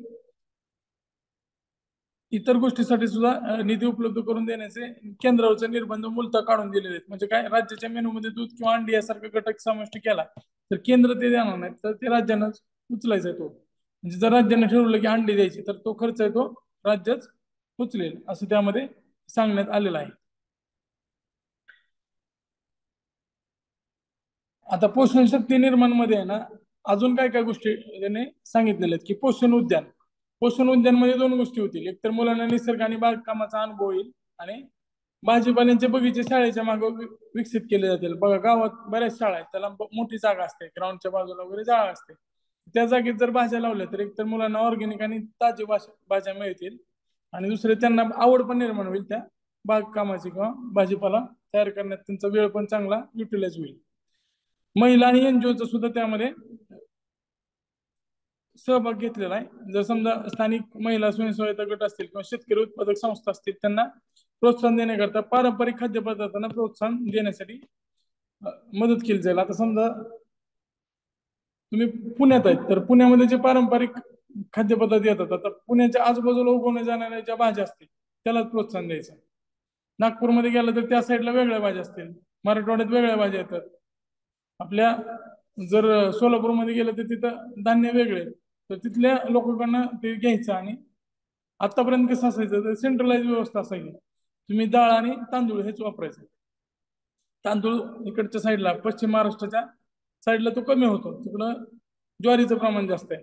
इतर गोष्टीसाठी सुद्धा निधी उपलब्ध करून देण्याचे केंद्रावरचे निर्बंध मूलतः काढून दिलेले आहेत. म्हणजे काय, राज्याच्या मेनूमध्ये दूध किंवा अंडी यासारखा घटक समाविष्ट केला तर केंद्र ते देणार नाही, तर ते राज्यांना उचलायचा आहे तो. म्हणजे जर राज्याने ठरवलं की अंडी द्यायची तर तो खर्च आहे तो राज्यच उचलेल, असं त्यामध्ये सांगण्यात आलेलं आहे. आता पोषण शक्ती निर्माण मध्ये आहे ना, अजून काय काय गोष्टी त्याने सांगितलेल्या आहेत की पोषण उद्यान मध्ये 2 गोष्टी होतील. एक तर मुलांना निसर्ग आणि बागकामाचा अनुभव होईल, आणि भाजीपाल्यांचे बगीचे शाळेच्या मागे विकसित केले जातील. बघा गावात बऱ्याच शाळा आहेत, त्याला मोठी जागा असते, ग्राउंडच्या बाजूला वगैरे जागा असते. त्या जागेत जर भाज्या लावल्या तर एक तर मुलांना ऑर्गॅनिक आणि ताजी भाज्या मिळतील, आणि दुसरे त्यांना आवड पण निर्माण होईल त्या बागकामाची किंवा भाजीपाला तयार करण्यात. त्यांचा वेळ पण चांगला युटिलाइज होईल. महिला आणि NGOचा सुद्धा त्यामध्ये सहभाग घेतलेला आहे. जर समजा स्थानिक महिला स्वयंसहायता गट असतील किंवा शेतकरी उत्पादक संस्था असतील, त्यांना प्रोत्साहन देण्याकरता पारंपरिक खाद्यपदार्थांना प्रोत्साहन देण्यासाठी मदत केली जाईल. आता समजा तुम्ही पुण्यात आहेत तर पुण्यामध्ये जे पारंपरिक खाद्यपदार्थ येतात, आता पुण्याच्या आजूबाजूला उगवल्या जाणाऱ्या ज्या भाज्या असतील त्यालाच प्रोत्साहन द्यायचं. नागपूरमध्ये गेलं तर त्या साईडला वेगळ्या भाज्या असतील, मराठवाड्यात वेगळ्या भाज्या येतात. आपल्या जर सोलापूरमध्ये गेलं तर तिथं धान्य वेगळे, तर तिथल्या लोकांना ते घ्यायचं आणि आतापर्यंत कसं असायचं तर सेंट्रलाइज व्यवस्था असायची. तुम्ही डाळ आणि तांदूळ हेच वापरायचं. तांदूळ इकडच्या साईडला पश्चिम महाराष्ट्राच्या साईडला तो कमी होतो, तिकडं ज्वारीचं प्रमाण जास्त आहे.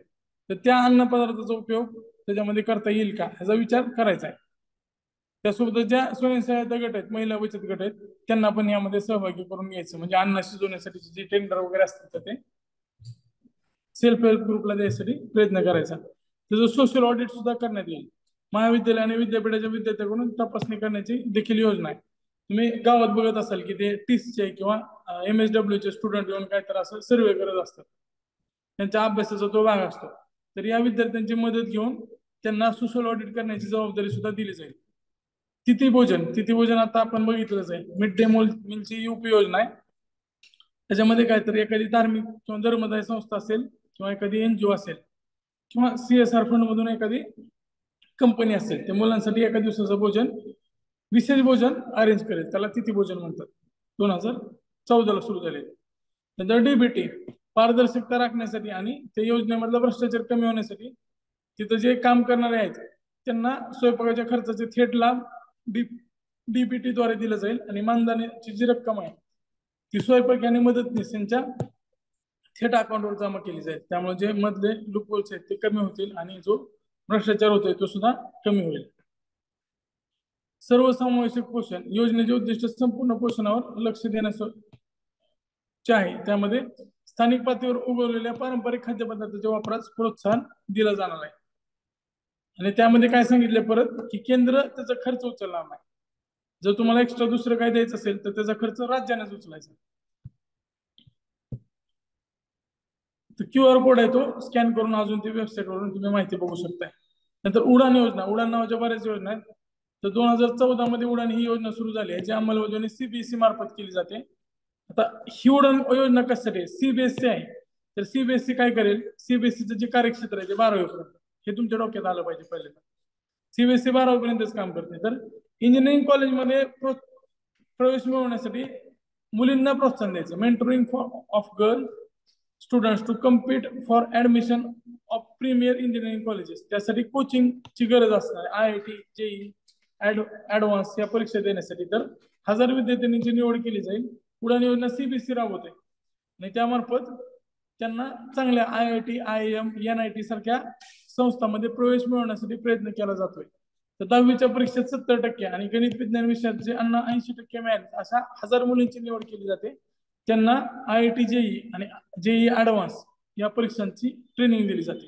तर त्या अन्न पदार्थाचा उपयोग त्याच्यामध्ये करता येईल का ह्याचा विचार करायचा आहे. त्यासोबत ज्या स्वयंसहायता गट आहेत, महिला बचत गट आहेत, त्यांना पण यामध्ये सहभागी करून घ्यायचं. म्हणजे अन्न शिजवण्यासाठी जे टेंडर वगैरे असतात तर ते सेल्फ हेल्प ग्रुपला द्यायसाठी प्रयत्न करायचा. त्याचं सोशल ऑडिट सुद्धा करण्यात येईल. महाविद्यालय आणि विद्यापीठाच्या विद्यार्थ्यांकडून तपासणी करण्याची देखील योजना आहे. तुम्ही गावात बघत असाल की ते टीसीचे किंवा MSW चे स्टुडंट येऊन काय तर असं सर्वे करत असतात, त्यांच्या अभ्यासाचा तो भाग असतो. तर या विद्यार्थ्यांची मदत घेऊन त्यांना सोशल ऑडिट करण्याची जबाबदारी सुद्धा दिली जाईल. तिथी भोजन आता आपण बघितलंच आहे. मिड डे मीलची UP योजना आहे. त्याच्यामध्ये काहीतरी एखादी धार्मिक किंवा धर्मदाय संस्था असेल किंवा एखादी NGO असेल किंवा CSR फंड मधून एखादी कंपनी असेल, त्या मुलांसाठी एका दिवसाचं भोजन, विशेष भोजन अरेंज करेल. त्याला तिथी भोजन म्हणतात. 2014ला सुरू झाले. नंतर DBT पारदर्शकता राखण्यासाठी आणि त्या योजनेमधला भ्रष्टाचार कमी होण्यासाठी तिथं जे काम करणारे आहेत त्यांना स्वयंपाकाच्या खर्चाचे थेट लाभ DBT द्वारे दिलं जाईल आणि मानधनाची जी रक्कम आहे ती स्वयंपाकी आणि मदतनीस यांच्या थेट अकाउंटवर जमा केली जाईल. त्यामुळे जे मधले लूपहोल्स आहेत ते कमी होतील आणि जो भ्रष्टाचार होतोय तो सुद्धा कमी होईल. सर्वसमावेशक पोषण योजनेचे उद्दिष्ट संपूर्ण पोषणावर लक्ष देण्याचे आहे. त्यामध्ये स्थानिक पातळीवर उगवलेल्या पारंपरिक खाद्यपदार्थाच्या वापरास प्रोत्साहन दिलं जाणार आहे. आणि त्यामध्ये काय सांगितलं परत की केंद्र त्याचा खर्च उचलणार नाही. जर तुम्हाला एक्स्ट्रा दुसरं काय द्यायचं असेल तर त्याचा खर्च राज्यानेच उचलायचा. QR कोड आहे तो स्कॅन करून अजून ती वेबसाईटवरून तुम्ही माहिती बघू शकताय. नंतर उडान योजना, उडान नावाच्या बऱ्याच योजना आहेत. तर 2014 मध्ये उडान ही योजना सुरू झाली आहे, जी अंमलबजावणी CBSE मार्फत केली जाते. आता ही उडान योजना कशासाठी CBSE आहे. तर CBSE काय करेल, CBSEचं जे कार्यक्षेत्र आहे ते 12वी पर्यंत, हे तुमच्या डोक्यात आलं पाहिजे पहिले. CBSE 12वी पर्यंतच काम करते. तर इंजिनिअरिंग कॉलेजमध्ये प्रवेश मिळवण्यासाठी मुलींना प्रोत्साहन द्यायचं. Mentoring of girl students to compete for admission of premier engineering colleges. त्यासाठी कोचिंगची गरज असणार आहे. IIT, JEE ऍडव्हान्स या परीक्षा देण्यासाठी तर 1000 विद्यार्थ्यांची निवड केली जाईल. उडान योजना CBSE राबवते आणि त्यामार्फत त्यांना चांगल्या IIT, IIM, NIT सारख्या संस्थांमध्ये प्रवेश मिळवण्यासाठी प्रयत्न केला जातोय. तर 10वीच्या परीक्षेत 70% आणि गणित विज्ञान विषयात जे 80% मिळाले अशा 1000 मुलींची निवड केली जाते. त्यांना IIT, JEE आणि JEE ऍडव्हान्स या परीक्षांची ट्रेनिंग दिली जाते.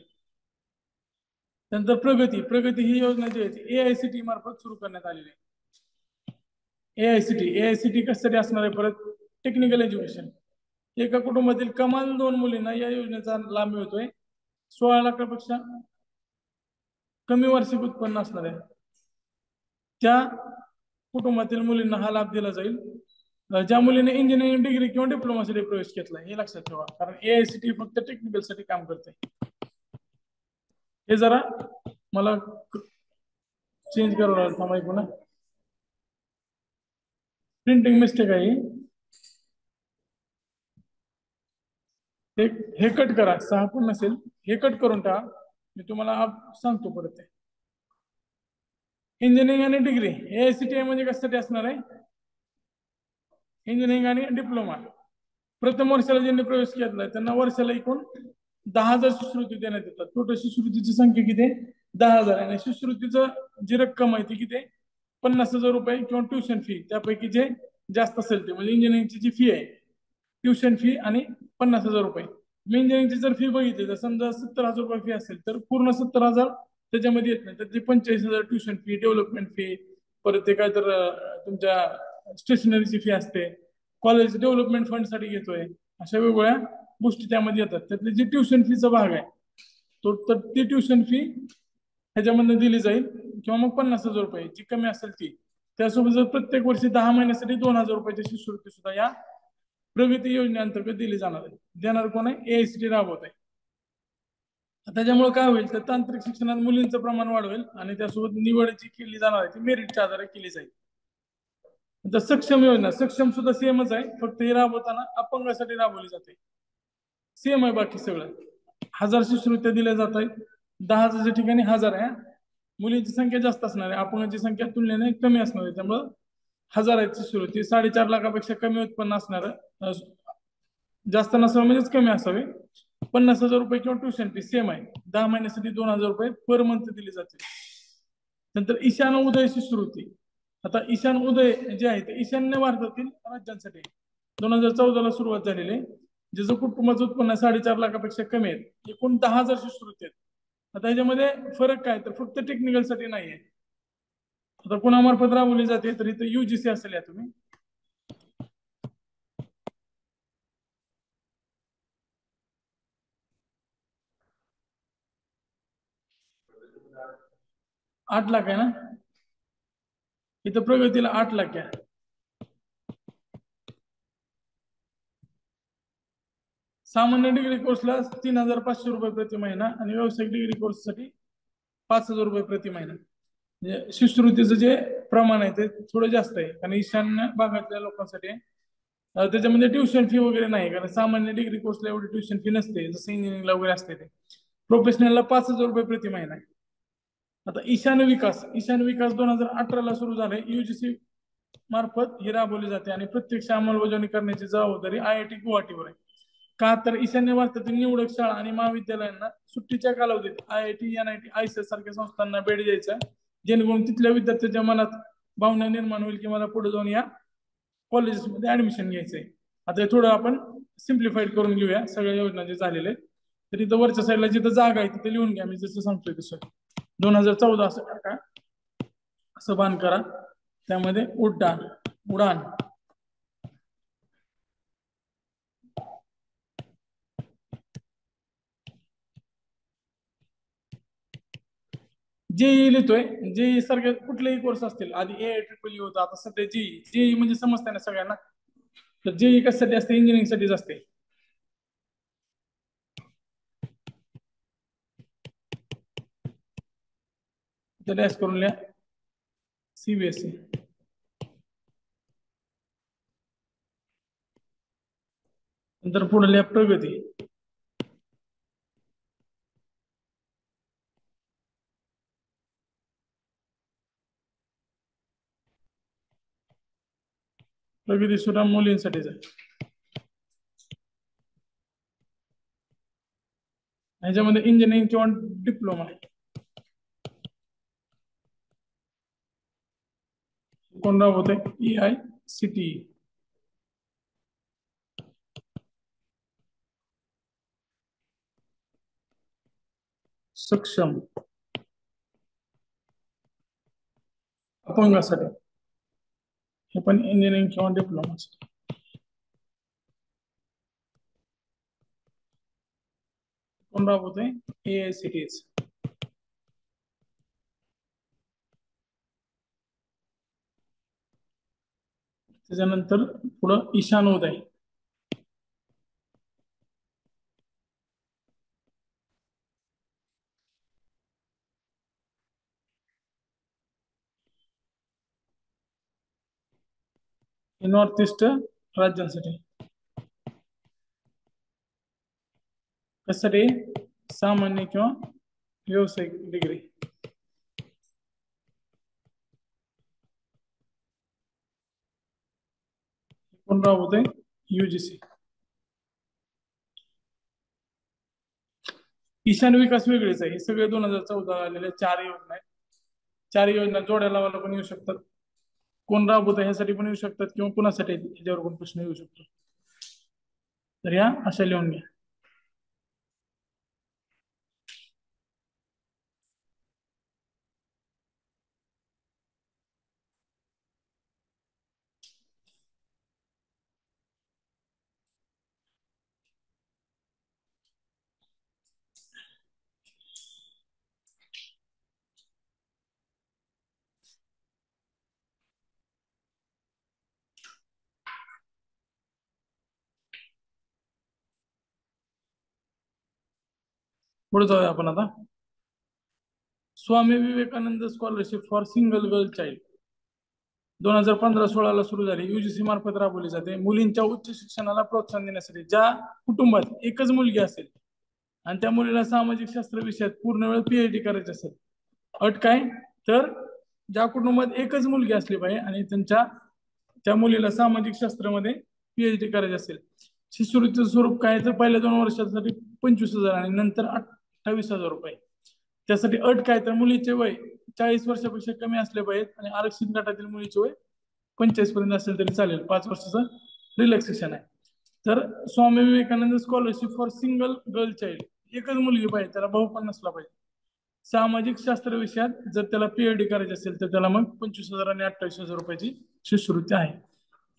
त्यानंतर प्रगती ही योजना जी आहे AICTE मार्फत सुरू करण्यात आलेली आहे. AICTE कशासाठी असणार आहे परत, टेक्निकल एज्युकेशन. एका कुटुंबातील कमाल 2 मुलींना या योजनेचा लाभ मिळतोय. 16 लाखापेक्षा कमी वार्षिक उत्पन्न असणार आहे त्या कुटुंबातील मुलींना हा लाभ दिला जाईल. ज्या मुलीने इंजिनिअरिंग डिग्री किंवा डिप्लोमासाठी प्रवेश घेतला हे लक्षात ठेवा, कारण AICTE फक्त टेक्निकल साठी काम करते. हे जरा मला चेंज करावं लागेल, थांबा एक मिनिट, प्रिंटिंग मिस्टेक आहे. हे कट करा, 6 पण नसेल, हे कट करून टाका. मी तुम्हाला सांगतो परत. ते इंजिनिअरिंग आणि डिग्री AICTE म्हणजे कशासाठी असणार आहे, इंजिनिअरिंग आणि डिप्लोमा. प्रथम वर्षाला ज्यांनी प्रवेश घेतलाय त्यांना वर्षाला एकूण 10,000 शिष्यवृत्ती देण्यात येतात. टोटल शिष्यवृत्तीची संख्या किती आहे, 10,000. आणि शिष्यवृत्तीचं जी रक्कम आहे ती किती आहे, 50,000 रुपये किंवा ट्युशन फी त्यापैकी जे जास्त असेल ते, म्हणजे इंजिनिअरिंगची जी फी आहे ट्युशन फी आणि 50,000 रुपये. मी इंजिनिअरिंगची जर फी बघितली तर समजा 70,000 रुपये फी असेल तर पूर्ण 70,000 त्याच्यामध्ये येत नाही. तर ती 45,000 ट्युशन फी, डेव्हलपमेंट फी, परत ते काय तर तुमच्या स्टेशनरीची फी असते, कॉलेज डेव्हलपमेंट फंड साठी घेतोय, अशा वेगवेगळ्या गोष्टी त्यामध्ये येतात. त्यातली जी ट्युशन फीचा भाग आहे तो, तर ती ट्युशन फी ह्याच्यामधून दिली जाईल किंवा मग 50,000 रुपये जी कमी असेल ती. त्यासोबत जर प्रत्येक वर्षी 10 महिन्यासाठी 2,000 रुपयाची शिष्यवृत्ती सुद्धा या प्रगती योजनेअंतर्गत दिली जाणार आहे. देणार कोण आहे, AICTE राबवत आहे. त्याच्यामुळे काय होईल तर तांत्रिक शिक्षणात मुलींचं प्रमाण वाढवेल आणि त्यासोबत निवड जी केली जाणार आहे ती मेरिटच्या आधारे केली जाईल. आता सक्षम योजना, सक्षम सुद्धा सेमच आहे, फक्त हे राबवताना अपंगासाठी राबवली जाते. सेम आहे बाकी सगळं. 1000 शिष्यवृत्त्या दिल्या जात आहेत. 10,000च्या ठिकाणी 1000 आहे. मुलींची संख्या जास्त असणार आहे, अपंगांची संख्या तुलनेने कमी असणार आहे. त्यामुळं 1000 आहेत शिष्यवृत्ती. 4.5 लाखापेक्षा कमी उत्पन्न असणार, जास्त नसावं म्हणजेच कमी असावे. 50,000 रुपये किंवा ट्युशन फी सेम आहे. 10 महिन्यासाठी 2,000 रुपये पर मंथ दिले जाते. नंतर ईशान उदय शिष्यवृत्ती. आता ईशान उदय जे आहे ते ईशान्य भारतातील राज्यांसाठी 2014ला सुरुवात झालेली आहे. ज्याचं कुटुंबाचं उत्पन्न 4.5 लाखापेक्षा कमी आहे. एकूण 10,000 शिष्यवृत्ती आहेत. आता ह्याच्यामध्ये फरक काय तर फक्त टेक्निकल साठी नाही आहे. आता कोणामार्फत राबवली जाते तर इथं युजीसी असेल. या तुम्ही 8 लाख आहे ना, इथं प्रगतीला 8 लाख आहे. सामान्य डिग्री कोर्सला 3,500 रुपये प्रति महिना आणि व्यावसायिक डिग्री कोर्ससाठी 5,000 रुपये प्रति महिना. म्हणजे शिष्यवृत्तीचं जे प्रमाण आहे ते थोडं जास्त आहे, कारण ईशान्य भागातल्या लोकांसाठी त्याच्यामध्ये ट्युशन फी वगैरे नाही, कारण सामान्य डिग्री कोर्सला एवढी ट्युशन फी नसते जसं इंजिनिअरिंगला वगैरे असते. ते प्रोफेशनलला 5,000 रुपये प्रति महिना आहे. आता ईशान्य विकास 2018ला सुरू झाले. युजीसी मार्फत हे राबवले जाते आणि प्रत्यक्ष अंमलबजावणी करण्याची जबाबदारी IIT गुवाहाटीवर आहे. का तर ईशान्य भारतातील निवडक शाळा आणि महाविद्यालयांना सुट्टीच्या कालावधीत IIT, NIT, ICES सारख्या संस्थांना भेट द्यायचा, जेणेकरून तिथल्या विद्यार्थ्यांच्या मनात भावना निर्माण होईल की मला पुढे जाऊन या कॉलेजेसमध्ये ऍडमिशन घ्यायचंय. आता हे थोडं आपण सिम्प्लिफाईड करून घेऊया सगळ्या योजना जे झालेले. तर इथं वरच्या साईडला जिथं जागा आहे तिथे लिहून घ्या, मी जसं सांगतोय तसं. 2014 असं टाका, असं बांध करा. त्यामध्ये उडान जेई लिहितोय. जेई सारखे कुठलेही कोर्स असतील, आधी AIEEE होता, आता सध्या जेई म्हणजे समजते ना सगळ्यांना. तर जेई कशासाठी असते, इंजिनिअरिंग साठीच असते. डॅश करून लिहा CBSE. नंतर पुढे लिहा प्रगती. प्रगती सुद्धा मुलींसाठीच आहे. ह्याच्यामध्ये इंजिनिअरिंग किंवा डिप्लोमा आहे. कोण राबवत आहे? AICTE. सक्षम अपंगासाठी, हे पण इंजिनिअरिंग किंवा डिप्लोमा. कोण राबवत आहे? AICTE. त्याच्यानंतर पुढं ईशान उदय. नॉर्थ ईस्ट राज्यांसाठी. कशासाठी? सामान्य किंवा व्यावसायिक डिग्री. कोण राबवत आहे? UGC. ईशान्य विकास वेगळेच आहे. हे सगळे 2014 आलेले 4 योजना आहेत. 4 योजना जोड्या लावायला पण येऊ शकतात, कोण राबवत आहे ह्यासाठी पण येऊ शकतात, किंवा कुणासाठी ह्याच्यावर पण प्रश्न येऊ शकतो. तर या अशा लिहून घ्या. पुढे जाऊया आपण आता. Swami Vivekananda scholarship for single girl child 2015-16ला सुरू झाली. UGC मार्फत राबवली जाते. मुलींच्या उच्च शिक्षणाला प्रोत्साहन देण्यासाठी ज्या कुटुंबात एकच मुलगी असेल आणि त्या मुलीला सामाजिक शास्त्र विषयात पूर्ण वेळ पीएचडी करायची असेल. अट काय? तर ज्या कुटुंबात एकच मुलगी असली पाहिजे आणि त्या मुलीला सामाजिक शास्त्रामध्ये पीएचडी करायची असेल. शिष्यवृत्तीचं स्वरूप काय? तर पहिल्या 2 वर्षासाठी 25,000 आणि नंतर 28,000 रुपये. त्यासाठी अट काय? तर मुलीचे वय 40 वर्षापेक्षा कमी असले पाहिजेत आणि आरक्षित गटातील मुलीचे वय 45 पर्यंत असेल तरी चालेल. 5 वर्षाचं रिलॅक्सेशन आहे. तर Swami Vivekananda scholarship for single girl child, एकच मुलगी पाहिजे, त्याला भाऊ पण नसला पाहिजे. सामाजिक शास्त्र विषयात जर त्याला पीएचडी करायची असेल तर त्याला मग 25,000 आणि 28,000 रुपयाची शिष्यवृत्ती आहे.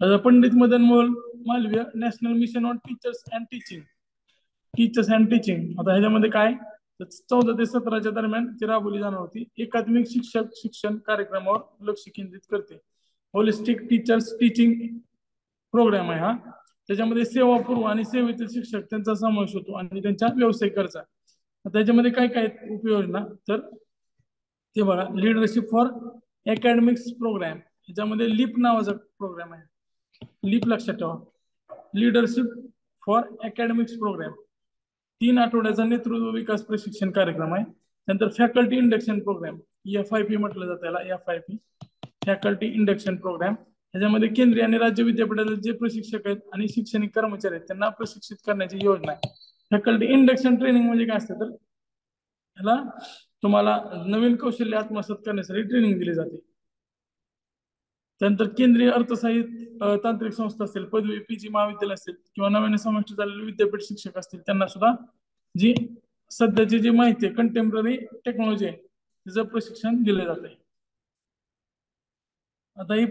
आता Pandit Madan Mohan Malviya national mission on teachers and teaching. आता ह्याच्यामध्ये काय? 14 ते 17च्या दरम्यान ती राबवली जाणार होती. एकात्मिक शिक्षक शिक्षण कार्यक्रमावर लक्ष केंद्रित करते. होलिस्टिक टीचर्स टीचिंग प्रोग्राम आहे हा. त्याच्यामध्ये सेवापूर्व आणि सेवेतील शिक्षक त्यांचा समावेश होतो आणि त्यांच्या व्यावसायिक गरजा. त्याच्यामध्ये काय काय उपयोजना? तर ते बघा, लीडरशिप फॉर अकॅडमिक्स प्रोग्राम, ह्याच्यामध्ये लिप नावाचा प्रोग्राम आहे. लिप लक्षात ठेवा, लीडरशिप फॉर अकॅडमिक्स प्रोग्राम. 3 आठवड्याचा नेतृत्व विकास प्रशिक्षण कार्यक्रम आहे. नंतर फॅकल्टी इंडक्शन प्रोग्राम, FIP म्हटलं जातं त्याला, FIP फॅकल्टी इंडक्शन प्रोग्राम. ह्याच्यामध्ये केंद्रीय आणि राज्य विद्यापीठातील जे प्रशिक्षक आहेत आणि शैक्षणिक कर्मचारी आहेत त्यांना प्रशिक्षित करण्याची योजना आहे. फॅकल्टी इंडक्शन ट्रेनिंग म्हणजे काय असतं? तर ह्याला तुम्हाला नवीन कौशल्य आत्मसात करण्यासाठी ट्रेनिंग दिली जाते. त्यानंतर केंद्रीय अर्थसहाय्यित तांत्रिक संस्था असेल, पदवी PG महाविद्यालय असेल किंवा नव्याने समाविष्ट झालेले विद्यापीठ शिक्षक असतील, त्यांना सुद्धा जी सध्याची जी माहिती आहे, कंटेम्पररी टेक्नॉलॉजी आहे, तिचं प्रशिक्षण दिलं जात आहे. आता ही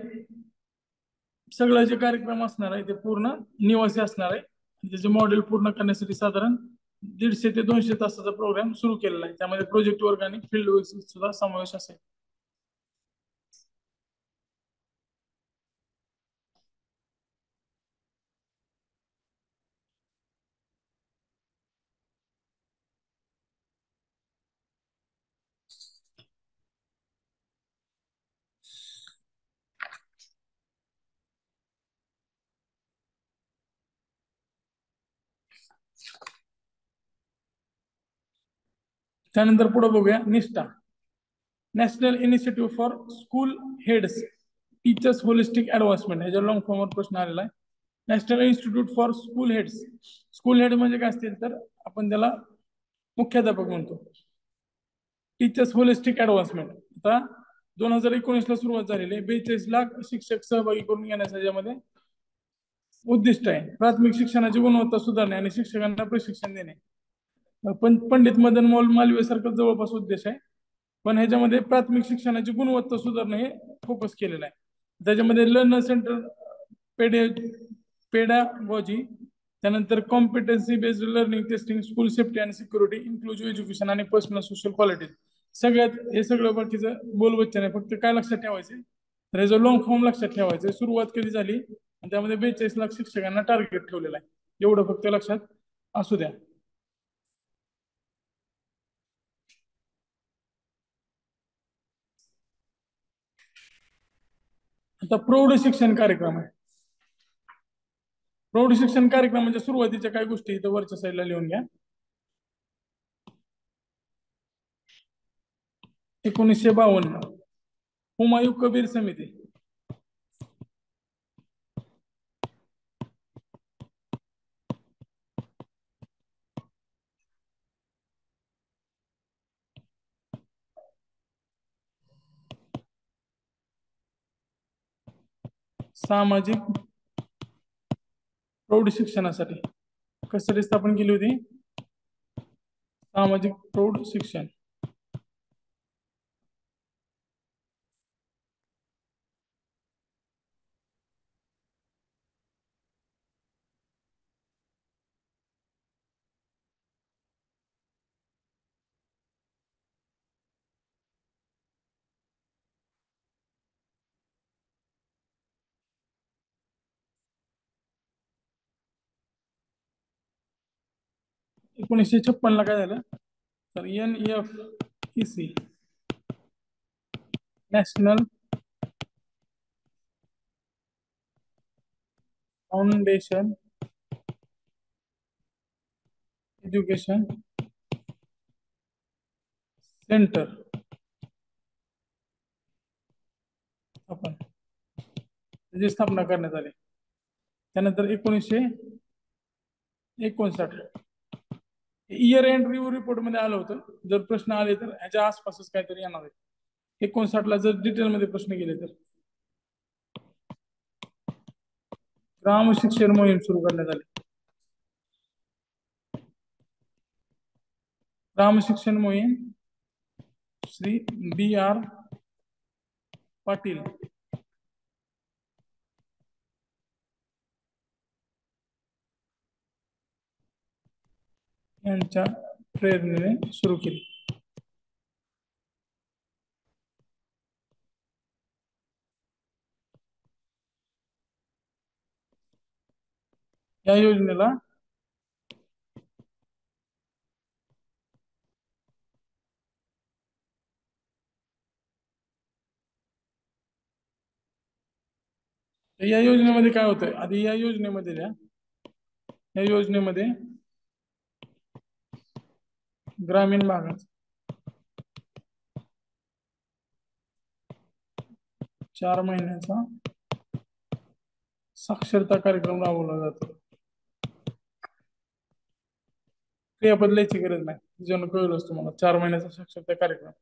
सगळं जे कार्यक्रम असणार आहे ते पूर्ण निवासी असणार आहे. त्याचे मॉडेल पूर्ण करण्यासाठी साधारण 150 ते 200 तासाचा प्रोग्राम सुरू केलेला आहे. त्यामध्ये प्रोजेक्ट वर्क आणि फील्ड वर्क सुद्धा समावेश असेल. त्यानंतर पुढे बघूया निष्ठा, national initiative for school heads teachers holistic advancement, ह्याच्या लॉंग फॉर्मवर प्रश्न आलेला आहे. National institute for school heads, school head म्हणजे काय असतील तर आपण त्याला मुख्याध्यापक म्हणतो. टीचर्स होलिस्टिक ऍडव्हान्समेंट, आता 2019ला सुरुवात झालेली आहे. 42 लाख शिक्षक सहभागी करून घेण्याचा यामध्ये उद्दिष्ट आहे. प्राथमिक शिक्षणाची गुणवत्ता सुधारणे आणि शिक्षकांना प्रशिक्षण देणे. पण पंडित मदन मोहन मालवीय सारखं जवळपास उद्देश आहे. पण ह्याच्यामध्ये प्राथमिक शिक्षणाची गुणवत्ता सुधारणे हे फोकस केलेलं आहे. त्याच्यामध्ये लर्नर सेंटर पेडे पेडागॉजी, त्यानंतर competency based learning testing, school safety आणि सिक्युरिटी, इन्क्लुझिव्ह एज्युकेशन आणि पर्सनल सोशल क्वालिटी, सगळ्यात हे सगळं बाकीचं बोलवच्चन आहे. फक्त काय लक्षात ठेवायचं? तर हे जो लॉंग फॉर्म लक्षात ठेवायचं, सुरुवात कधी झाली आणि त्यामध्ये 42 लाख शिक्षकांना टार्गेट ठेवलेलं आहे, एवढं फक्त लक्षात असू द्या. आता प्रौढ शिक्षण कार्यक्रम आहे. प्रौढ शिक्षण कार्यक्रम म्हणजे सुरुवातीच्या काही गोष्टी इथं वरच्या साईडला लिहून घ्या. 1952 हुमायूं कबीर समिती, सामाजिक प्रौढ शिक्षणासाठी कशासाठी स्थापन केली होती? सामाजिक प्रौढ शिक्षण. 1956 ला काय झालं? तर NFEC national foundation education centre आपण त्याची स्थापना करण्यात आली. त्यानंतर 1959 इयर एंड रिव्ह्यू रिपोर्ट मध्ये आलं होतं. जर प्रश्न आले तर ह्याच्या आसपासच काहीतरी येणार आहे. 59 ला जर डिटेल मध्ये प्रश्न गेले तर ग्राम शिक्षण मोहीम सुरू करण्यात आली. ग्राम शिक्षण मोहीम श्री B.R. पाटील यांच्या प्रेरणेने सुरू केली. या योजनेला या योजनेमध्ये काय होतंय आधी या योजनेमध्ये ग्रामीण भागात 4 महिन्याचा साक्षरता कार्यक्रम राबवला जातो. क्रियापद लिहायची गरज नाही, जण कळलंच तुम्हाला. 4 महिन्याचा साक्षरता कार्यक्रम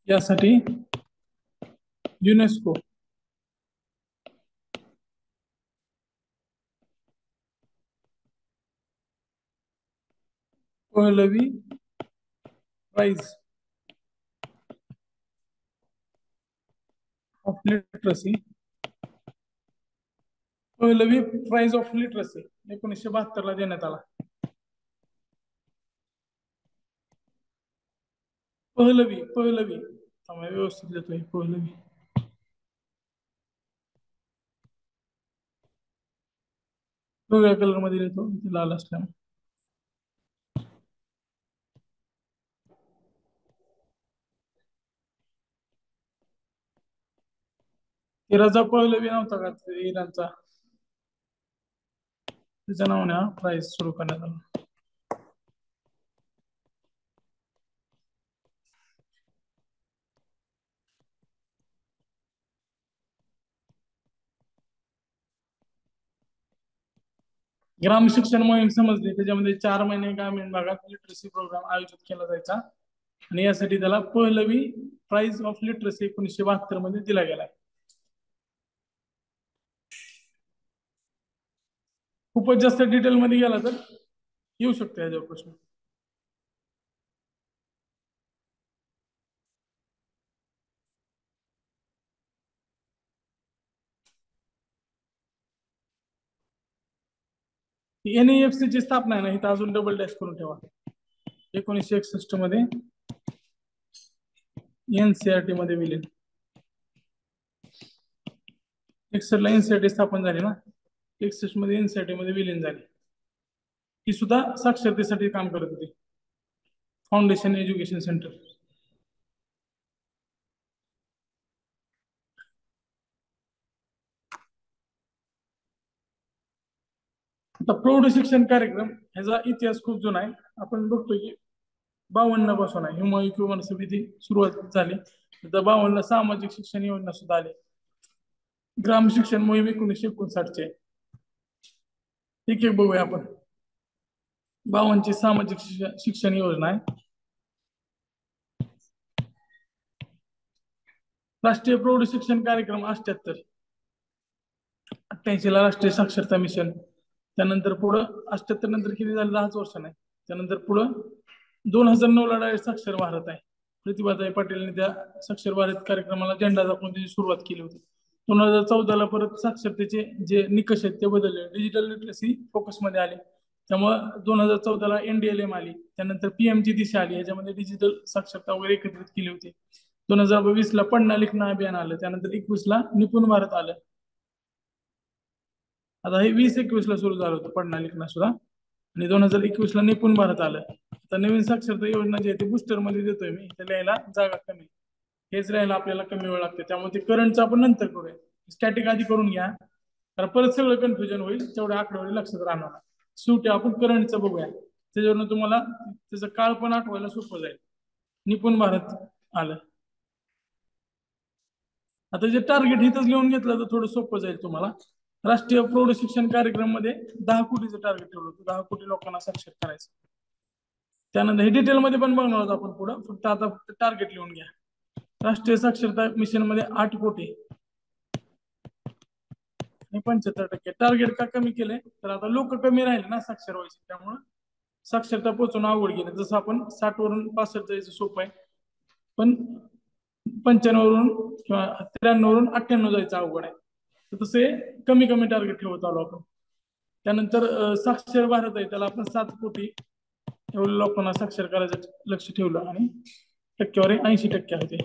यासाठी UNESCO Pahlavi prize of literacy Pahlavi prize of literacy 1972 ला देण्यात आला. पहलवी व्यवस्थित देतोय. पहलवी वेगळ्या कलर मध्ये लिहितो लाल असल्यामुळे. रजा पहलवी नव्हता का इराणचा, त्याच्या नावाने हा प्राइज सुरू करण्यात आला. ग्राम शिक्षण मोहीम समजली. त्याच्यामध्ये 4 महिने ग्रामीण भागात लिटरसी प्रोग्राम आयोजित केला जायचा आणि यासाठी त्याला पहलवी प्राइज ऑफ लिटरसी 1972 मध्ये दिला गेला. खूपच जास्त डिटेल मध्ये गेला तर येऊ शकतो याच्यावर प्रश्न. NEFC ची स्थापना आहे ना, इथं अजून डबल डॅश करून ठेवा. 1961 मध्ये NCERT मध्ये विलीन. 61 ला NCERT स्थापन झाली ना, 61 मध्ये NCERT मध्ये विलीन झाली. ही सुद्धा साक्षरतेसाठी काम करत होती. Foundation education centre. आता प्रौढ शिक्षण कार्यक्रम ह्याचा इतिहास खूप जुना आहे. आपण बघतोय की 52 पासून आहे. ह्युमन समिती सुरुवात झाली. आता 52 ला सामाजिक शिक्षण योजना सुद्धा आली. ग्राम शिक्षण मोहीम 1959 चे. ठीक आहे, बघूया आपण. 52 ची सामाजिक शिक्षण योजना आहे. राष्ट्रीय प्रौढ शिक्षण कार्यक्रम 88. 88 ला राष्ट्रीय साक्षरता मिशन. त्यानंतर पुढं 78 नंतर किती झालं, 10 वर्ष नाही. त्यानंतर पुढं 2009 ला डायरेक्ट साक्षर भारत आहे. प्रतिभाताई पाटीलने त्या साक्षर भारत कार्यक्रमाला झेंडा दाखवून त्याची सुरुवात केली होती. 2014 ला परत साक्षरतेचे जे निकष आहेत ते बदलले. डिजिटल लिटरसी फोकस मध्ये आले. त्यामुळे 2014 ला NDLM आली. त्यानंतर PMG दिशा आली. याच्यामध्ये डिजिटल साक्षरता वगैरे एकत्रित केली होती. 2020 ला पढना लिखना अभियान आलं. त्यानंतर 21 ला निपुण भारत आलं. आता हे 2021 ला सुरू झालं होतं पढना लिखना सुद्धा, आणि 2021 ला निपुण भारत आलं. आता नवीन साक्षरता योजना जी आहे ती बुस्टर मध्ये देतोय मी. त्याला यायला जागा कमी, हेच राहायला आपल्याला कमी वेळ लागते. त्यामुळे ते करंटचं आपण नंतर करूया. स्टॅटिक आधी करून घ्या, कारण परत सगळं कन्फ्युजन होईल. तेवढ्या आकडेवारी लक्षात राहणार. शेवटी आपण करंटचं बघूया. त्याच्यावरून तुम्हाला त्याचं काळ पण आठवायला सोपं जाईल. निपुण भारत आलं. आता जे टार्गेट इथंच लिहून घेतलं तर थोडं सोपं जाईल तुम्हाला. राष्ट्रीय प्रौढ शिक्षण कार्यक्रम मध्ये 10 कोटीचं टार्गेट ठेवलं होतं, 10 कोटी लोकांना साक्षर करायचं. त्यानंतर हे डिटेलमध्ये पण बघणार आहोत आपण पुढं, फक्त आता टार्गेट लिहून घ्या. राष्ट्रीय साक्षरता मिशन मध्ये 8 कोटी आणि 75%. टार्गेट का कमी केले तर आता लोक कमी राहिले ना साक्षर व्हायचे, त्यामुळे साक्षरता पोहोचवणं अवघड गेलं. जसं आपण 60 वरून 65 जायचं सोपं आहे, पण 95 वरून किंवा 93 वरून 98 जायचं अवघड आहे. तर तसे कमी कमी टार्गेट ठेवत आलो आपण. त्यानंतर साक्षर भारत आहे, त्याला आपण 7 कोटी एवढ्या लोकांना साक्षर करायचं लक्ष ठेवलं आणि टक्केवारी 80% होते.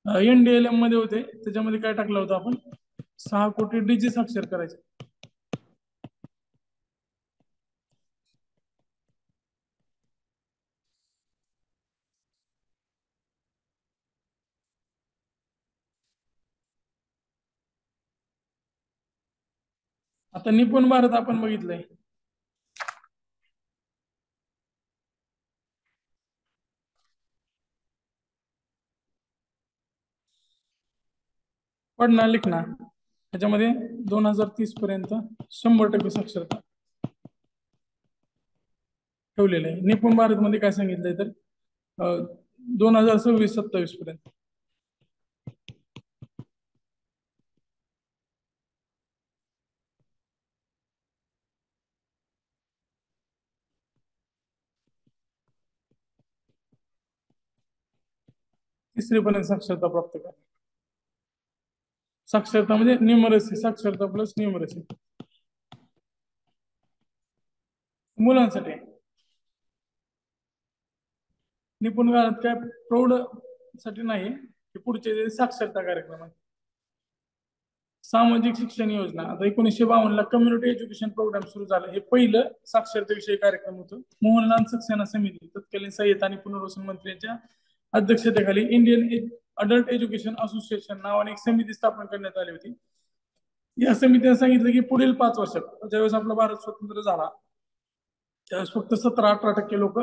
NDLM मध्ये होते, त्याच्यामध्ये काय टाकलं होतं आपण, 6 कोटी डीजी साक्षर करायचे. आता निपुण भारत आपण बघितलंय. पढना लिखना त्याच्यामध्ये 2030 पर्यंत 100% साक्षरता ठेवलेलं आहे. निपुण भारत मध्ये काय सांगितलंय तर 2026-27 पर्यंत. तिसरीपर्यंत साक्षरता प्राप्त करा. साक्षरता म्हणजे न्यूमरसी, साक्षरता प्लस न्यूमरसी मुलांसाठी. निपुण भारत काय प्रौढ साठी नाही, हे पुढचे जे साक्षरता कार्यक्रम आहे. सामाजिक शिक्षण योजना आता 1952 कम्युनिटी एज्युकेशन प्रोग्राम सुरू झालं. हे पहिलं साक्षरतेविषयी कार्यक्रम होतं. मोहनलाल सक्सेना समिती तत्कालीन सहाय्यता आणि पुनर्वसन मंत्र्यांच्या अध्यक्षतेखाली इंडियन अडल्ट एज्युकेशन असोसिएशन नावाने एक समिती स्थापन करण्यात आली होती. या समितीने सांगितलं की पुढील 5 वर्षात ज्यावेळेस आपला भारत स्वतंत्र झाला त्यावेळेस फक्त 17-18% लोक